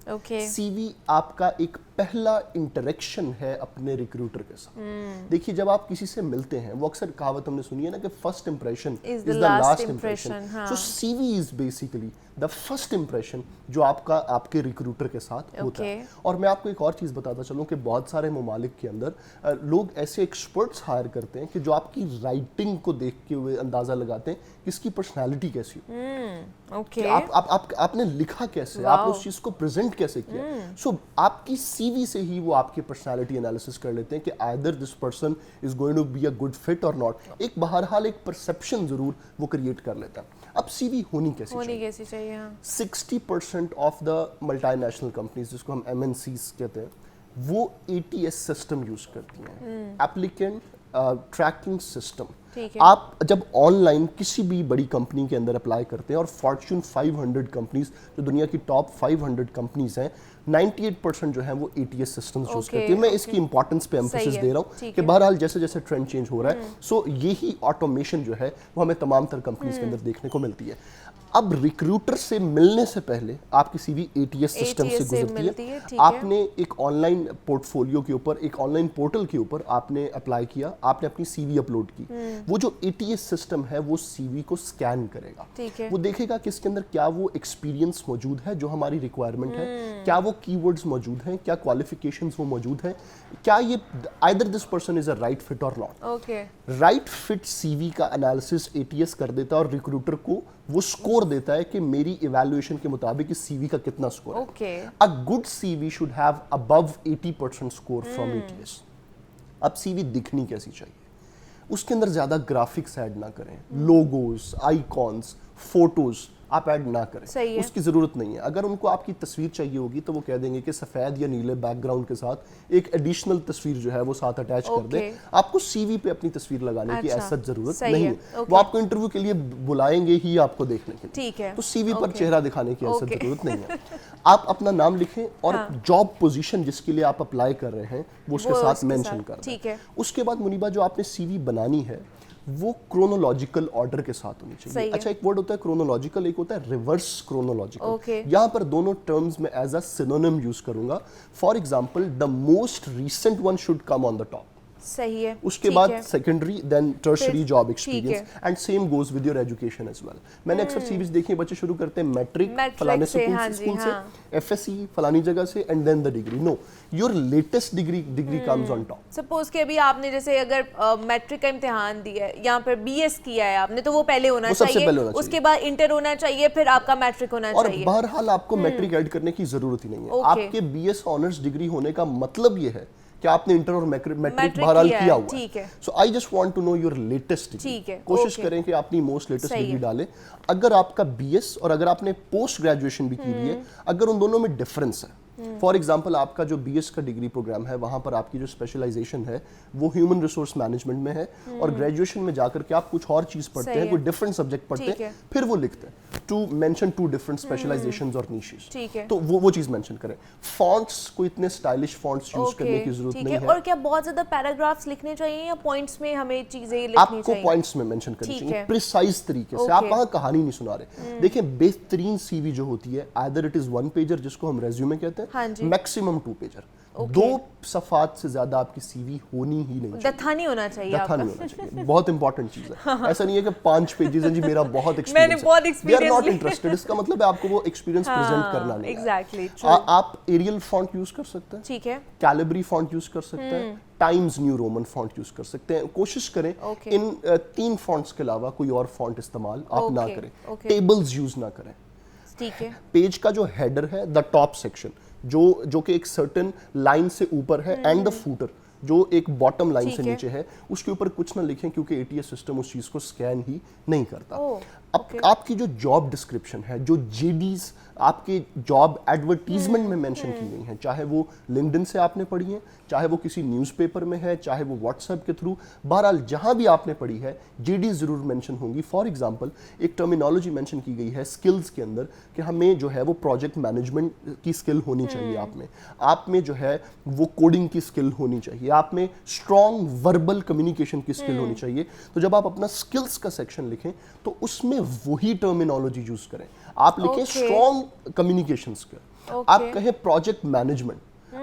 G: सीवी आपका एक पहला इंटरेक्शन है अपने रिक्रूटर के साथ। देखिए, जब आप किसी से मिलते हैं, वो अक्सर कहावत हमने सुनी है ना कि first impression is the last impression. So CV is basically the first impression जो आपका आपके रिक्रूटर के साथ होता है। और मैं आपको एक और चीज़ बताता चलूँ कि बहुत सारे ममालिक के अंदर लोग ऐसे एक्सपर्ट्स हायर करते हैं कि जो आपकी राइटिंग को देख के हुए अंदाज़ा लगाते हैं कि इसकी पर्सनैलिटी कैसी हो, आपने लिखा कैसे, आपने उस चीज़ को प्रेजेंट कैसे किया। सो आपकी सीवी से ही वो आपकी पर्सनालिटी एनालिसिस कर लेते हैं कि either this person is going to be a good fit or not. एक बहरहाल एक परसेप्शन जरूर वो क्रिएट कर लेता है। अब सीवी होनी कैसी चाहिए? 60% ऑफ द मल्टीनेशनल कंपनीज, जिसको हम MNCs कहते हैं, वो ATS सिस्टम यूज करती हैं, एप्लीकेंट ट्रैकिंग सिस्टम। आप जब ऑनलाइन किसी भी बड़ी कंपनी के अंदर अप्लाई करते हैं और फॉर्च्यून 500 कंपनीज, जो दुनिया की टॉप 500 कंपनीज हैं, 98% जो है वो ATS सिस्टम्स यूज करती है। मैं इसकी इंपॉर्टेंस पे एम्फेसिस दे रहा हूँ कि बहरहाल जैसे जैसे ट्रेंड चेंज हो रहा है, सो यही ऑटोमेशन जो है वो हमें तमाम तर कंपनीज के अंदर देखने को मिलती है। अब रिक्रूटर से मिलने से पहले आपकी सीवी ATS सिस्टम से गुजरती है। आपने एक ऑनलाइन पोर्टफोलियो के ऊपर, एक ऑनलाइन पोर्टल के ऊपर आपने अप्लाई किया, आपने अपनी सीवी अपलोड की। वो जो ATS सिस्टम है वो सीवी को स्कैन करेगा, वो देखेगा कि इसके अंदर क्या वो एक्सपीरियंस मौजूद है जो हमारी रिक्वायरमेंट है, क्या वो कीवर्ड्स मौजूद हैं, क्या क्वालिफिकेशंस वो मौजूद हैं, क्या ये either this person is a right fit or not. Right fit CV का एनालिसिस ATS कर देता है और रिक्रूटर को वो स्कोर देता है कि मेरी इवैल्यूएशन के मुताबिक इस सीवी का कितना स्कोर है। A good CV should have above 80% score from ATS। अब सीवी दिखनी कैसी चाहिए? उसके अंदर ज्यादा ग्राफिक्स ऐड ना करें, लोगोस, आइकॉन्स, फोटोज आप ऐड ना करें, उसकी ज़रूरत नहीं है। अगर उनको आपकी तस्वीर चाहिए होगी तो वो कह देंगे कि सफ़ेद या नीले बैकग्राउंड के साथ एक एडिशनल तस्वीर जो है वो साथ अटैच कर दे। आपको सीवी पे अपनी तस्वीर लगाने की ऐसा ज़रूरत नहीं है। वो आपको इंटरव्यू के लिए बुलाएंगे ही आपको देखने के लिए, तो सीवी पर चेहरा दिखाने की ऐसा ज़रूरत नहीं है। आप अपना नाम लिखें और जॉब पोजीशन जिसके लिए आप अप्लाई कर रहे हैं वो उसके साथ मेंशन कर दें। उसके बाद मुनीबा, जो आपने सीवी बनानी है वो क्रोनोलॉजिकल ऑर्डर के साथ होनी चाहिए। अच्छा, एक वर्ड होता है क्रोनोलॉजिकल, एक होता है रिवर्स क्रोनोलॉजिकल। यहाँ पर दोनों टर्म्स में एज अ सिनोनिम यूज करूंगा। For example, the most recent one should come on the top.
A: सही है।
G: उसके बाद secondary, then tertiary job experience, and same goes with your education as well. मैंने अक्सर सीवीज देखी, बच्चे शुरू करते हैं मैट्रिक फलाने स्कूल से, एफएससी फलानी जगह से, and then the degree. No, your latest degree comes on top.
A: Suppose कि अभी आपने जैसे अगर मैट्रिक का इम्तिहान दिया है, यहाँ पर BS किया है आपने, तो वो पहले होना चाहिए, उसके बाद इंटर होना चाहिए, फिर आपका मैट्रिक होना चाहिए।
G: और बहरहाल आपको मैट्रिक ऐड करने की जरूरत ही नहीं है। आपके BS ऑनर्स डिग्री होने का मतलब ये है कि आपने इंटर और मैट्रिक बहरहाल किया हुआ है। So I just want to know your latest degree. कोशिश करें कि अपनी मोस्ट लेटेस्ट डिग्री डालें। अगर आपका BS और अगर आपने पोस्ट ग्रेजुएशन भी की हुई है, अगर उन दोनों में डिफरेंस है, फॉर एग्जाम्पल आपका जो BS का डिग्री प्रोग्राम है वहां पर आपकी जो स्पेशलाइजेशन है वो ह्यूमन रिसोर्स मैनेजमेंट में है, और ग्रेजुएशन में जाकर के आप कुछ और चीज पढ़ते हैं, कोई डिफरेंट सब्जेक्ट पढ़ते हैं, फिर वो लिखते हैं टू मेंशन 2 डिफरेंट स्पेशलाइजेशंस और निशेस, तो वो चीज मेंशन करें। फॉन्ट्स को इतने स्टाइलिश फॉन्ट्स यूज करने की जरूरत नहीं है।
A: और क्या बहुत ज्यादा पैराग्राफ्स लिखने चाहिए या पॉइंट्स में हमें चीजें लिखनी चाहिए?
G: आपको पॉइंट्स में मेंशन करनी चाहिए प्रिसाइज तरीके से। आप वहां कहानी नहीं सुना रहे। देखिए, बेहतरीन सीवी जो होती है, आइदर इट इज 1 पेजर जिसको हम रेज्यूमे कहते हैं, मैक्सिमम 2 पेजर। 2 सफ़ात से ज्यादा आपकी सीवी होनी ही नहीं चाहिए।
A: दथा नहीं होना चाहिए,
G: दथा नहीं होना चाहिए। बहुत इंपॉर्टेंट चीज है। ऐसा नहीं है कि 5 पेजेस हैं जी, मेरा बहुत एक्सपीरियंस है, दे आर नॉट इंटरेस्टेड। इसका मतलब है आपको वो एक्सपीरियंस प्रेजेंट करना नहीं है।
A: एग्जैक्टली।
G: आप एरियल फॉन्ट यूज कर सकते हैं, ठीक है, कैलिब्री फॉन्ट यूज कर सकते हैं, times new Roman font use कर सकते हैं। कोशिश करें इन 3 फॉन्ट्स के अलावा कोई और फॉन्ट इस्तेमाल आप ना करें। टेबल्स यूज ना करें, ठीक है। पेज का जो हेडर है, द टॉप सेक्शन जो कि एक सर्टेन लाइन से ऊपर है, एंड द फूटर जो एक बॉटम लाइन से नीचे है उसके ऊपर कुछ ना लिखें, क्योंकि ATS सिस्टम उस चीज़ को स्कैन ही नहीं करता। आपकी जो जॉब डिस्क्रिप्शन है, जो JDs आपके जॉब एडवर्टीजमेंट में मेंशन की गई हैं, चाहे वो लिंक्डइन से आपने पढ़ी है, चाहे वो किसी न्यूज़पेपर में है, चाहे वो व्हाट्सएप के थ्रू, बहरहाल जहां भी आपने पढ़ी है JD जरूर मेंशन होंगी। फॉर एग्जांपल एक टर्मिनोलॉजी मेंशन की गई है स्किल्स के अंदर कि हमें जो है वो प्रोजेक्ट मैनेजमेंट की स्किल होनी चाहिए, आप में जो है वो कोडिंग की स्किल होनी चाहिए, आप में स्ट्रॉन्ग वर्बल कम्युनिकेशन की स्किल होनी चाहिए। तो जब आप अपना स्किल्स का सेक्शन लिखें तो उसमें वही टर्मिनोलॉजी यूज करें। आप लिखें स्ट्रॉन्ग कम्युनिकेशन स्किल, आप कहें प्रोजेक्ट मैनेजमेंट,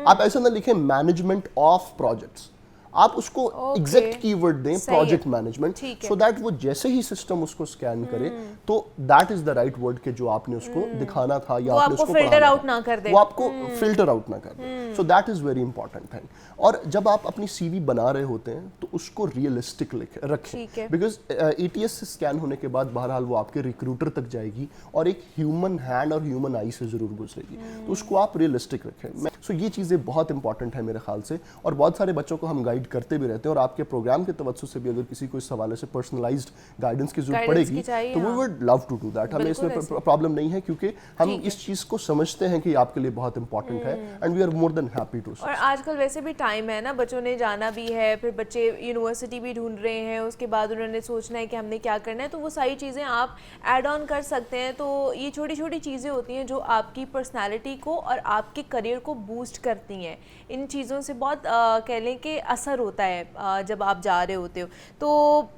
G: आप ऐसा ना लिखें मैनेजमेंट ऑफ प्रोजेक्ट्स, आप उसको एग्जैक्ट कीवर्ड दें प्रोजेक्ट मैनेजमेंट, सो दैट वो जैसे ही सिस्टम उसको स्कैन करे तो that is the right word के जो आपने उसको दिखाना था या आपने उसको
A: फिल्टर आउट ना कर दे,
G: वो आपको फिल्टर आउट ना कर दे। So that is very important thing. और जब आप अपनी CV बना रहे होते हैं तो उसको रियलिस्टिक रखें, बिकॉज ATS से स्कैन होने के बाद बहरहाल वो आपके रिक्रूटर तक जाएगी और एक ह्यूमन हैंड और ह्यूमन आई से जरूर गुजरेगी, तो उसको आप रियलिस्टिक रखें। सो ये चीज़ें बहुत इंपॉर्टेंट है मेरे ख्याल से, और बहुत सारे बच्चों को हम गाइड करते भी रहते हैं, और आपके प्रोग्राम के तवज्जो से भी अगर किसी को इस हवाले से पर्सनलाइज्ड गाइडेंस की जरूरत पड़ेगी तो we would love to do that. हमें इसमें प्रॉब्लम नहीं है, क्योंकि हम इस चीज़ को समझते हैं कि आपके लिए बहुत इंपॉर्टेंट है, and we are more than happy to.
A: और आजकल वैसे भी टाइम है ना, बच्चों ने जाना भी है, फिर बच्चे यूनिवर्सिटी भी ढूंढ रहे हैं, उसके बाद उन्होंने सोचना है कि हमने क्या करना है, तो वो सारी चीज़ें आप ऐड ऑन कर सकते हैं। तो ये छोटी छोटी चीज़ें होती हैं जो आपकी पर्सनालिटी को और आपके करियर को बूस्ट करती हैं। इन चीज़ों से बहुत कह लें कि असर होता है जब आप जा रहे होते हो। तो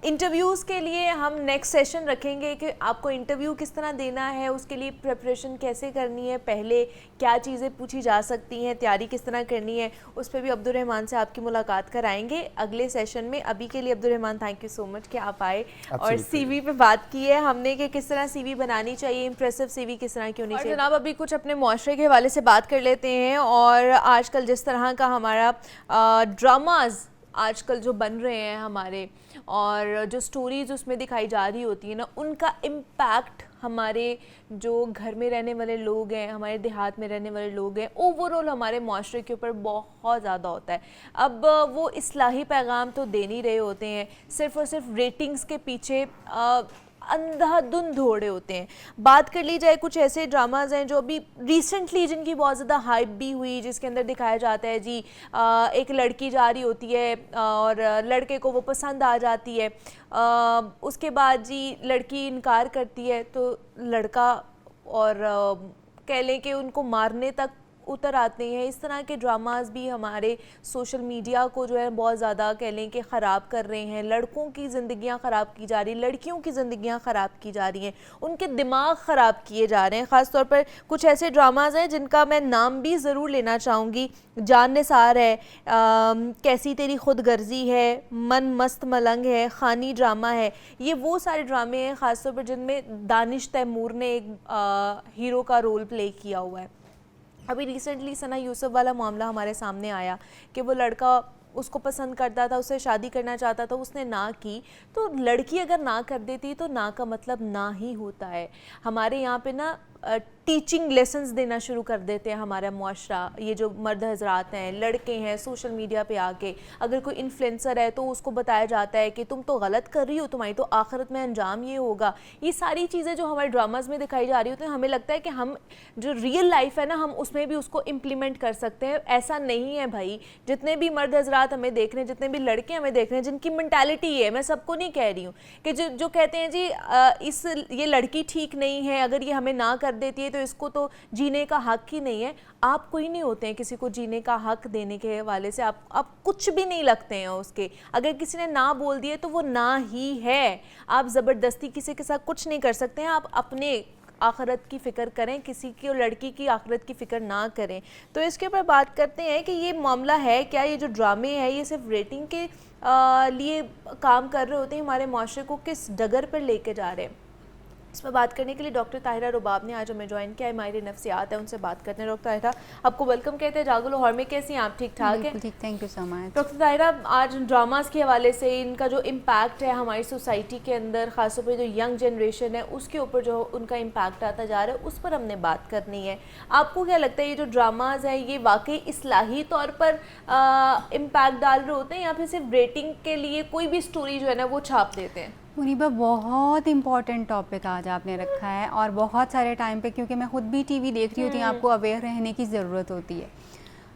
A: इंटरव्यूज़ के लिए हम नेक्स्ट सेशन रखेंगे कि आपको इंटरव्यू किस तरह देना है, उसके लिए प्रिपरेशन कैसे करनी है, पहले क्या चीज़ें पूछी जा सकती हैं, तैयारी किस तरह करनी है, उस पर भी अब्दुल रहमान से आपकी मुलाकात कराएंगे अगले सेशन में। अभी के लिए Abdul Rahman thank you so much कि आप आए और CV पे बात की है हमने कि किस तरह CV बनानी चाहिए, इंप्रेसिव CV किस तरह की होनी चाहिए। जनाब अभी कुछ अपने मुआशरे के हवाले से बात कर लेते हैं, और आजकल जिस तरह का हमारा ड्रामाज आजकल जो बन रहे हैं हमारे, और जो स्टोरीज उसमें दिखाई जा रही होती है ना, उनका इम्पैक्ट हमारे जो घर में रहने वाले लोग हैं, हमारे देहात में रहने वाले लोग हैं, ओवरऑल हमारे माशरे के ऊपर बहुत ज़्यादा होता है। अब वो इस्लाही पैगाम तो दे नहीं रहे होते हैं, सिर्फ़ और सिर्फ रेटिंग्स के पीछे अंधाधुंध दौड़े होते हैं। बात कर ली जाए कुछ ऐसे ड्रामाज हैं जो अभी रिसेंटली जिनकी बहुत ज़्यादा हाइप भी हुई, जिसके अंदर दिखाया जाता है जी एक लड़की जा रही होती है और लड़के को वो पसंद आ जाती है, उसके बाद जी लड़की इनकार करती है तो लड़का और कह लें कि उनको मारने तक उतर आते हैं। इस तरह के ड्रामाज भी हमारे सोशल मीडिया को जो है बहुत ज़्यादा कह लें कि ख़राब कर रहे हैं। लड़कों की ज़िंदगियां ख़राब की जा रही, लड़कियों की ज़िंदगियां ख़राब की जा रही हैं, उनके दिमाग ख़राब किए जा रहे हैं। ख़ास तौर पर कुछ ऐसे ड्रामाज हैं जिनका मैं नाम भी ज़रूर लेना चाहूँगी। जान निसार है, कैसी तेरी खुद गर्जी है, मन मस्त मलंग है, खानी ड्रामा है। ये वो सारे ड्रामे हैं ख़ास तौर पर जिनमें दानिश तैमूर ने एक हीरो का रोल प्ले किया हुआ है। अभी रिसेंटली सना यूसुफ वाला मामला हमारे सामने आया कि वो लड़का उसको पसंद करता था, उससे शादी करना चाहता था, उसने ना की। तो लड़की अगर ना कर देती तो ना का मतलब ना ही होता है। हमारे यहाँ पे ना टीचिंग लेसन्स देना शुरू कर देते हैं हमारा मुआशरा। ये जो मर्द हजरात हैं, लड़के हैं, सोशल मीडिया पे आके अगर कोई इन्फ्लुएंसर है तो उसको बताया जाता है कि तुम तो गलत कर रही हो, तुम्हारी तो आखिरत में अंजाम ये होगा। ये सारी चीज़ें जो हमारे ड्रामाज में दिखाई जा रही होती हैं, हमें लगता है कि हम जो रियल लाइफ है ना, हम उसमें भी उसको इम्प्लीमेंट कर सकते हैं। ऐसा नहीं है भाई। जितने भी मर्द हजरात हमें देख रहे हैं, जितने भी लड़के हमें देख रहे हैं, जिनकी मेंटालिटी है, मैं सबको नहीं कह रही हूँ कि जो कहते हैं जी ये लड़की ठीक नहीं है, अगर ये हमें ना कर देती है तो इसको तो जीने का हक ही नहीं है। आप कोई नहीं होते हैं किसी को जीने का हक देने के हवाले से, आप कुछ भी नहीं लगते हैं उसके। अगर किसी ने ना बोल दिए तो वो ना ही है। आप ज़बरदस्ती किसी के साथ कुछ नहीं कर सकते हैं। आप अपने आखिरत की फ़िक्र करें, किसी की और लड़की की आखिरत की फ़िक्र ना करें। तो इसके ऊपर बात करते हैं कि ये मामला है क्या, ये जो ड्रामे हैं ये सिर्फ रेटिंग के लिए काम कर रहे होते हैं, हमारे माशरे को किस डगर पर लेके जा रहे हैं। इस पर बात करने के लिए डॉक्टर ताहिरा रुबाब ने आज हमें ज्वाइन किया है, माहिर नफ्सियात है, उनसे बात करते हैं। डॉक्टर ताहिरा, आपको वेलकम कहते हैं जागो लाहौर में। कैसी हैं आप? ठीक ठाक है?
H: ठीक, thank you so much.
A: Doctor Tahira, आज ड्रामास के हवाले से इनका जो इम्पैक्ट है हमारी सोसाइटी के अंदर, ख़ासतौर पर जो यंग जनरेशन है उसके ऊपर जो उनका इम्पैक्ट आता जा रहा है, उस पर हमने बात करनी है। आपको क्या लगता है ये जो ड्रामाज हैं ये वाकई इस्लाही तौर पर इम्पैक्ट डाल रहे होते हैं या फिर सिर्फ रेटिंग के लिए कोई भी स्टोरी जो है ना वो छाप देते हैं?
H: मुनीबा, बहुत इम्पॉर्टेंट टॉपिक आज आपने रखा है और बहुत सारे टाइम पे, क्योंकि मैं खुद भी टीवी देख रही होती हूँ, आपको अवेयर रहने की ज़रूरत होती है।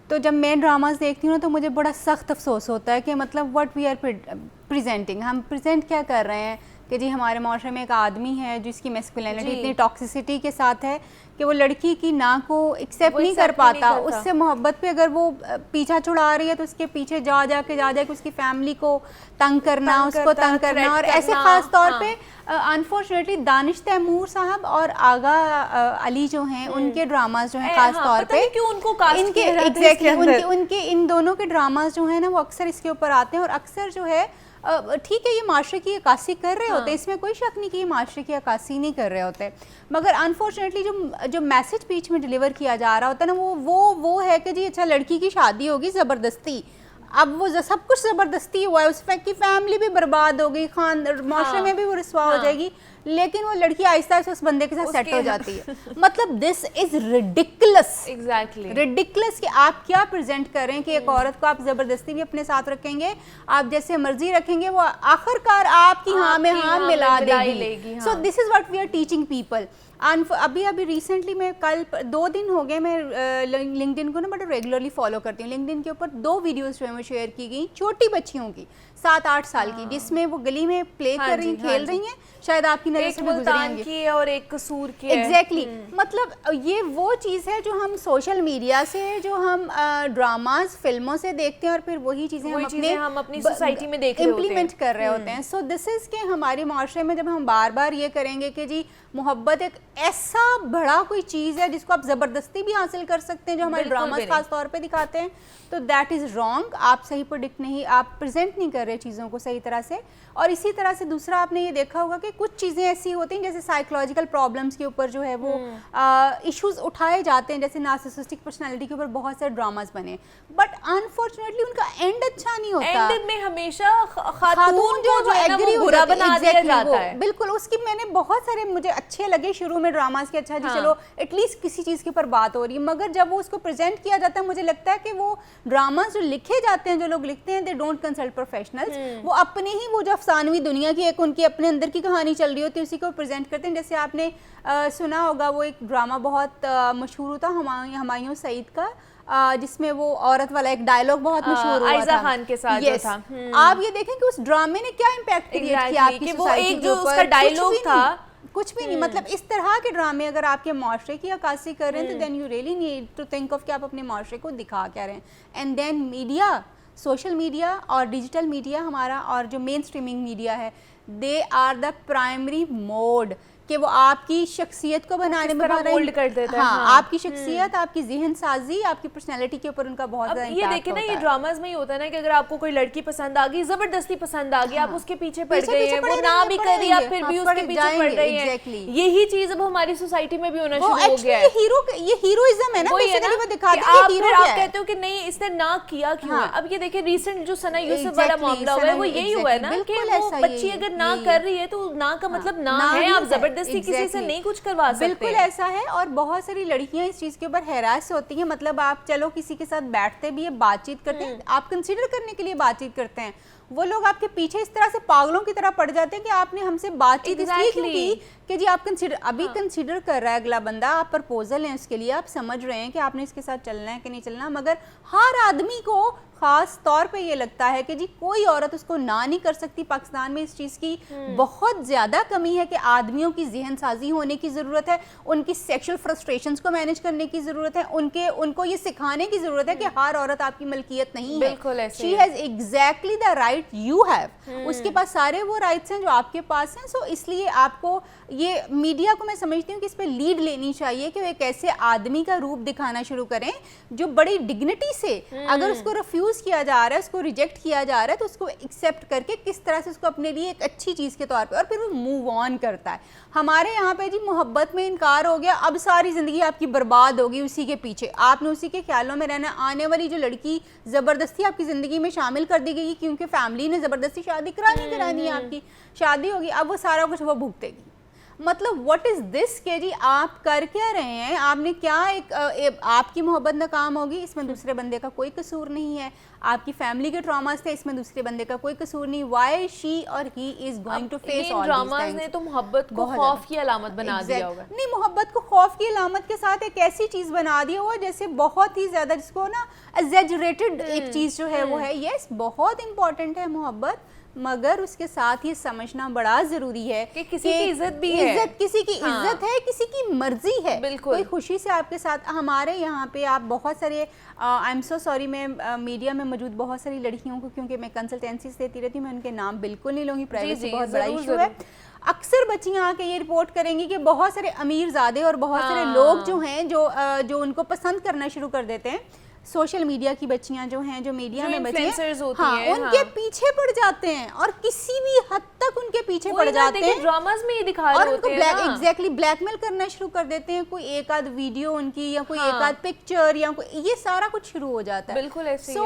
H: तो जब मैं ड्रामास देखती हूँ ना तो मुझे बड़ा सख्त अफसोस होता है कि मतलब व्हाट वी आर प्रेजेंटिंग, हम प्रेजेंट क्या कर रहे हैं कि जी हमारे माशरे में एक आदमी है जिसकी मैस्कुलिनिटी इतनी टॉक्सिसिटी के साथ है कि वो लड़की की ना को एक्सेप्ट नहीं कर पाता, उससे मोहब्बत पे अगर वो पीछा छुड़ा रही है तो उसके पीछे जा जाके उसकी फैमिली को तंग करना, उसको तंग करना। और ऐसे ख़ास तौर पे अनफॉर्चुनेटली दानिश तैमूर साहब और आगा अली जो हैं उनके ड्रामाज जो हैं ख़ास तौर पे इनके एग्जैक्टली उनके इन दोनों के ड्रामाज जो हैं ना वो अक्सर इसके ऊपर आते हैं। और अक्सर जो है ठीक है ये माशरे की अक्कासी कर रहे होते हैं, इसमें कोई शक नहीं कि ये माशरे की अक्कासी नहीं कर रहे होते, मगर अनफॉर्चुनेटली जो मैसेज बीच में डिलीवर किया जा रहा होता है ना वो है कि जी अच्छा लड़की की शादी होगी ज़बरदस्ती, अब वो सब कुछ ज़बरदस्ती हुआ है, उस की फैमिली भी बर्बाद हो गई, माशरे में भी वो रसवा हो जाएगी, लेकिन वो लड़की आहिस्ता आहिस्ता उस बंदे के साथ सेट हो जाती है। मतलब this is ridiculous,
A: exactly
H: ridiculous कि आप क्या प्रेजेंट कर रहे हैं कि एक औरत को आप ज़बरदस्ती भी अपने साथ रखेंगे, आप जैसे मर्जी रखेंगे, वो आखिरकार आपकी हाँ में हाँ मिला देगी। So this is what we are teaching people. अभी रिसेंटली मैं कल 2 दिन हो गए मैं लिंक्डइन को ना बड़ा रेगुलरली फॉलो करती हूँ। लिंक्डइन के ऊपर 2 वीडियोस जो है शेयर की गई छोटी बच्चियों की 7-8 साल की, जिसमें वो गली में प्ले कर रही खेल रही हैं, शायद आपकी नज़र से गुजरी होंगी,
A: और एक कसूर की
H: एग्जैक्टली मतलब ये वो चीज़ है जो हम सोशल मीडिया से, जो हम ड्रामाज फिल्मों से देखते हैं और फिर वही चीज़ें हम अपनी
A: सोसाइटी में देख रहे
H: इम्प्लीमेंट कर रहे होते हैं। सो दिस इज़ के हमारे माशरे में जब हम बार बार ये करेंगे कि जी मोहब्बत एक ऐसा बड़ा कोई चीज़ है जिसको आप ज़बरदस्ती भी हासिल कर सकते हैं, जो हमारे ड्रामास खास तौर पे दिखाते हैं, तो दैट इज़ रॉन्ग। आप सही प्रोडिक्ट नहीं, आप प्रेजेंट नहीं कर रहे चीज़ों को सही तरह से। और इसी तरह से दूसरा आपने ये देखा होगा कि कुछ चीज़ें ऐसी होती हैं जैसे साइकोलॉजिकल प्रॉब्लम्स के ऊपर जो है वो इश्यूज उठाए जाते हैं, जैसे नार्सिसिस्टिक पर्सनालिटी के ऊपर बहुत सारे ड्रामास बने, बट अनफॉर्चुनेटली उनका एंड अच्छा नहीं होता।
A: एंड में हमेशा खातून जो एग्री बुरा बना दिया जाता है।
H: बिल्कुल, उसकी मैंने बहुत सारे मुझे अच्छे लगे शुरू में ड्रामास के, अच्छा जी चलो एटलीस्ट किसी चीज़ के ऊपर बात हो रही है, मगर जब वो उसको प्रेजेंट किया जाता है मुझे लगता है कि वो ड्रामास जो लिखे जाते हैं, जो लोग लिखते हैं, दे डोंट कंसल्ट प्रोफेशनल्स, वो अपने ही वो जो अफसानवी दुनिया की एक उनकी अपने अंदर की कहानी चल रही होती है उसी को प्रेजेंट करते हैं। जैसे आपने सुना होगा वो एक ड्रामा बहुत मशहूर था हुमायूं सईद का, जिसमें वो औरत वाला एक डायलॉग बहुत मशहूर हुआ
A: आयशा
H: था
A: खान के साथ
H: जो था। आप ये देखें कि उस ड्रामे ने क्या इम्पैक्ट क्रिएट किया आपकी सोसाइटी के ऊपर, उसका डायलॉग था कुछ भी नहीं। मतलब इस तरह के ड्रामे अगर आपके माशरे की अक्कासी कर रहे हैं तो then you really need to think of कि आप अपने माशरे को दिखा क्या रहे हैं। And then media, social media और डिजिटल मीडिया हमारा, और जो मेन स्ट्रीमिंग मीडिया है, they are the primary mode कि वो आपकी शख्सियत को बनाने में
A: मोल्ड कर देता है।
H: हाँ, आपकी शख्सियत, आपकी ज़हन साजी, आपकी पर्सनैलिटी के ऊपर उनका बहुत ज़्यादा
A: ये देखें ना, ये ड्रामाज में ही होता है ना कि अगर आपको कोई लड़की पसंद आ गई, जबरदस्ती पसंद आ गई, आप उसके पीछे पड़ गए हैं, वो ना भी कर रही, आप फिर भी उसके पीछे पड़ रही हैं। यही चीज अब हमारी सोसाइटी में भी होना शुरू हो गया है।
H: ये हीरोइज्म है ना, बेसिकली वो दिखाते हैं कि हीरो
A: आप कहते हो कि नहीं इसने ना किया क्यों है। अब ये देखिए रिसेंट जो सना यूसुफ वाला मामला हुआ है वो यही हुआ है ना कि वो बच्ची अगर ना कर रही है तो ना का मतलब ना है, आप जबरदस्ती किसी से नहीं कुछ करवा सकते।
H: बिल्कुल ऐसा है, और बहुत सारी लड़कियां इस चीज के ऊपर हैरास होती हैं। मतलब आप चलो किसी के साथ बैठते भी है, बातचीत करते हैं, आप कंसीडर करने के लिए बातचीत करते हैं, वो लोग आपके पीछे इस तरह से पागलों की तरह पड़ जाते हैं कि आपने हमसे बातचीत इसलिए क्यों की कि जी आप कंसीडर कर रहा है अगला बंदा, आप प्रपोजल है उसके लिए, आप समझ रहे हैं कि आपने इसके साथ चलना है कि नहीं चलना, मगर हर आदमी को खास तौर पे ये लगता है कि जी कोई औरत उसको ना नहीं कर सकती। पाकिस्तान में इस चीज़ की बहुत ज़्यादा कमी है कि आदमियों की जहन साजी होने की ज़रूरत है, उनकी सेक्शुअल फ्रस्ट्रेशंस को मैनेज करने की ज़रूरत है, उनको ये सिखाने की ज़रूरत है कि हर औरत आपकी मलकियत नहीं है। She has exactly the right you have, उसके पास सारे वो राइट्स हैं जो आपके पास हैं। सो इसलिए आपको ये मीडिया को मैं समझती हूँ कि इस पे लीड लेनी चाहिए कि वो एक ऐसे आदमी का रूप दिखाना शुरू करें जो बड़ी डिग्निटी से, अगर उसको रिफ्यूज़ किया जा रहा है, उसको रिजेक्ट किया जा रहा है, तो उसको एक्सेप्ट करके किस तरह से उसको अपने लिए एक अच्छी चीज़ के तौर पे, और फिर वो मूव ऑन करता है। हमारे यहाँ पे जी मोहब्बत में इनकार हो गया, अब सारी ज़िंदगी आपकी बर्बाद होगी उसी के पीछे, आपने उसी के ख्यालों में रहना। आने वाली जो लड़की ज़बरदस्ती आपकी ज़िंदगी में शामिल कर दी गई क्योंकि फैमिली ने ज़बरदस्ती शादी करानी है, आपकी शादी होगी, अब वो सारा कुछ वो भुगतेगी। मतलब व्हाट इज़ दिस के जी आप कर क्या रहे हैं? आपने क्या आपकी मोहब्बत नाकाम होगी, इसमें दूसरे बंदे का कोई कसूर नहीं है। आपकी फैमिली के ट्रॉमास थे, इसमें दूसरे बंदे का कोई कसूर नहीं। Why she or he is going to face all
A: dramas ने तो मोहब्बत को खौफ की अलामत बना दिया होगा।
H: नहीं, मोहब्बत को खौफ की अलामत के साथ एक ऐसी चीज़ बना दिया हुआ जैसे बहुत ही ज़्यादा, जिसको ना एग्जैजरेटेड एक चीज़ जो है वो है। यस, बहुत इंपॉर्टेंट है मोहब्बत, मगर उसके साथ ये समझना बड़ा जरूरी है
A: कि किसी की इज्जत भी है,
H: इज्जत किसी की इज्जत है, किसी की मर्जी है।
A: बिल्कुल,
H: कोई खुशी से आपके साथ, हमारे यहाँ पे आप बहुत सारे, आई एम सो सॉरी, मैं मीडिया में मौजूद बहुत सारी लड़कियों को, क्योंकि मैं कंसल्टेंसीज देती रहती हूँ, मैं उनके नाम बिल्कुल नहीं लूँगी, प्राइवेसी बहुत बड़ा इशू है। अक्सर बच्चियाँ आके ये रिपोर्ट करेंगी कि बहुत सारे अमीरजादे और बहुत सारे लोग जो हैं जो उनको पसंद करना शुरू कर देते हैं। सोशल मीडिया की बच्चियां जो हैं, जो मीडिया में बच्चियां, उनके पीछे पड़ जाते हैं और किसी भी हद तक उनके पीछे पड़ जाते हैं।
A: ड्रामास में ये दिखा रहे होते हैं
H: और उनको ब्लैकमेल करना शुरू कर देते हैं। कोई एक आध वीडियो उनकी या कोई एक आध पिक्चर या कोई, ये सारा कुछ शुरू हो जाता है।
A: बिल्कुल ऐसे
H: ही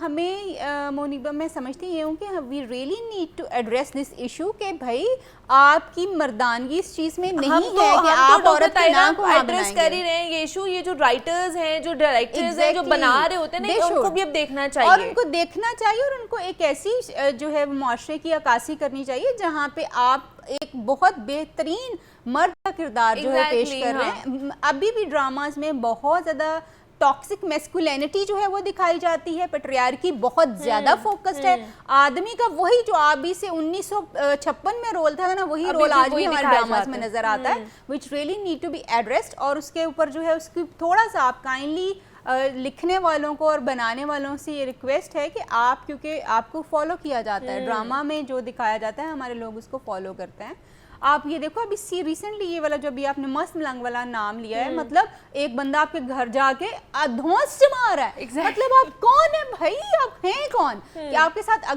H: हमें मोनिबा, मैं समझती हूँ कि we really need to address this issue कि भाई आपकी मर्दानगी इस चीज में नहीं है कि आप औरत के नाम को
A: एड्रेस कर ही रहे हैं ये इशू। ये जो राइटर्स हैं, जो डायरेक्टर्स हैं, जो बना रहे होते हैं, उनको भी अब देखना चाहिए,
H: और उनको देखना चाहिए, और उनको एक ऐसी जो है मुआशरे की अक्कासी करनी चाहिए जहाँ पे आप एक बहुत बेहतरीन मर्द का किरदार जो है पेश कर रहे हैं। अभी भी ड्रामास में बहुत ज़्यादा टॉक्सिक मैस्कुलिनिटी जो है वो दिखाई जाती है, पैट्रियार्की बहुत ज्यादा फोकस्ड है। आदमी का वही जो आबी से 1956 में रोल था ना, वही रोल आज भी हमारे ड्रामास में नजर आता है, which really need to be addressed. और उसके ऊपर जो है उसकी थोड़ा सा आप काइंडली लिखने वालों को और बनाने वालों से ये रिक्वेस्ट है कि आप, क्योंकि आपको फॉलो किया जाता है, ड्रामा में जो दिखाया जाता है हमारे लोग उसको फॉलो करते हैं। आप ये देखो अभी रिसेंटली ये वाला जो अभी आपने मस्त मलंग वाला नाम लिया है, मतलब एक बंदा आपके घर जाके अधोंस जमा रहा है। मतलब आप कौन है भाई, आप हैं कौन कि आपके साथ,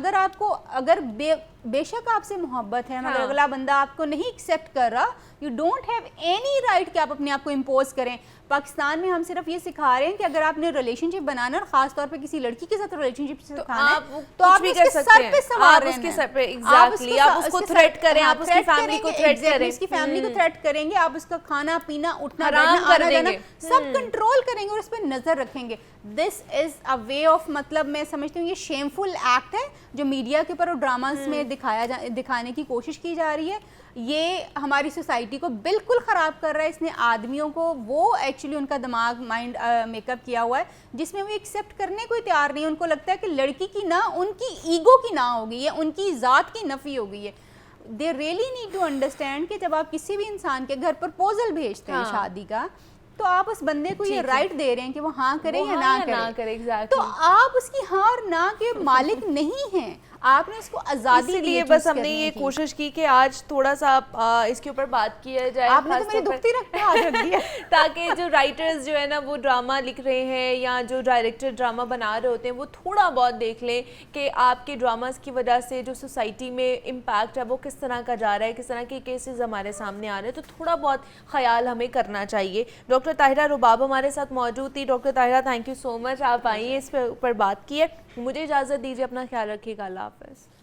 H: अगर बेशक आपसे मोहब्बत है, मगर अगला बंदा आपको नहीं एक्सेप्ट कर रहा, you don't have any right कि आप अपने आप को इम्पोज करें। पाकिस्तान में हम सिर्फ ये सिखा रहे हैं कि अगर आपने रिलेशनशिप बनाना, और खास तौर पे किसी लड़की के साथ रिलेशनशिप सिखाना है, तो आप उसके सर पे सवार रहना है,
A: आप उसको थ्रेट करें, आप उसकी फैमिली को थ्रेट करें,
H: उसकी फैमिली को थ्रेट करेंगे, आप उसका खाना पीना, उठना बैठना, आना जाना सब कंट्रोल करेंगे और उस पर नजर रखेंगे। This is a way of, मतलब मैं समझती हूँ ये शेमफुल एक्ट है जो मीडिया के ऊपर और ड्रामास में दिखाने की कोशिश की जा रही है। ये हमारी सोसाइटी को बिल्कुल ख़राब कर रहा है। इसने आदमियों को, वो एक्चुअली उनका दिमाग माइंड मेकअप किया हुआ है जिसमें वो एक्सेप्ट करने को तैयार नहीं है। उनको लगता है कि लड़की की ना, उनकी ईगो की ना हो गई है, उनकी ज़ात की नफ़ी हो गई है। They really need to understand कि जब आप किसी भी इंसान के घर प्रपोजल भेजते हैं शादी का, तो आप उस बंदे को ये राइट दे रहे हैं कि वो हाँ करे या ना करे। तो आप उसकी हाँ और ना के मालिक नहीं हैं, आपने उसको आज़ादी दी।
A: इसलिए बस हमने ये कोशिश की कि आज थोड़ा सा इसके ऊपर बात किया जाए।
H: आपने तो मेरी दुखती रख दिया
A: ताकि जो राइटर्स जो है ना वो ड्रामा लिख रहे हैं या जो डायरेक्टर ड्रामा बना रहे होते हैं वो थोड़ा बहुत देख लें कि आपके ड्रामास की वजह से जो सोसाइटी में इम्पैक्ट है वो किस तरह का जा रहा है, किस तरह के केसेस हमारे सामने आ रहे हैं, तो थोड़ा बहुत ख्याल हमें करना चाहिए। डॉक्टर ताहिरा रुबाब हमारे साथ मौजूद थी। Doctor Tahira, thank you so much, आप आइए, इस पर बात की है। मुझे इजाज़त दीजिए, अपना ख्याल रखिएगा, अल्लाह हाफ़िज़।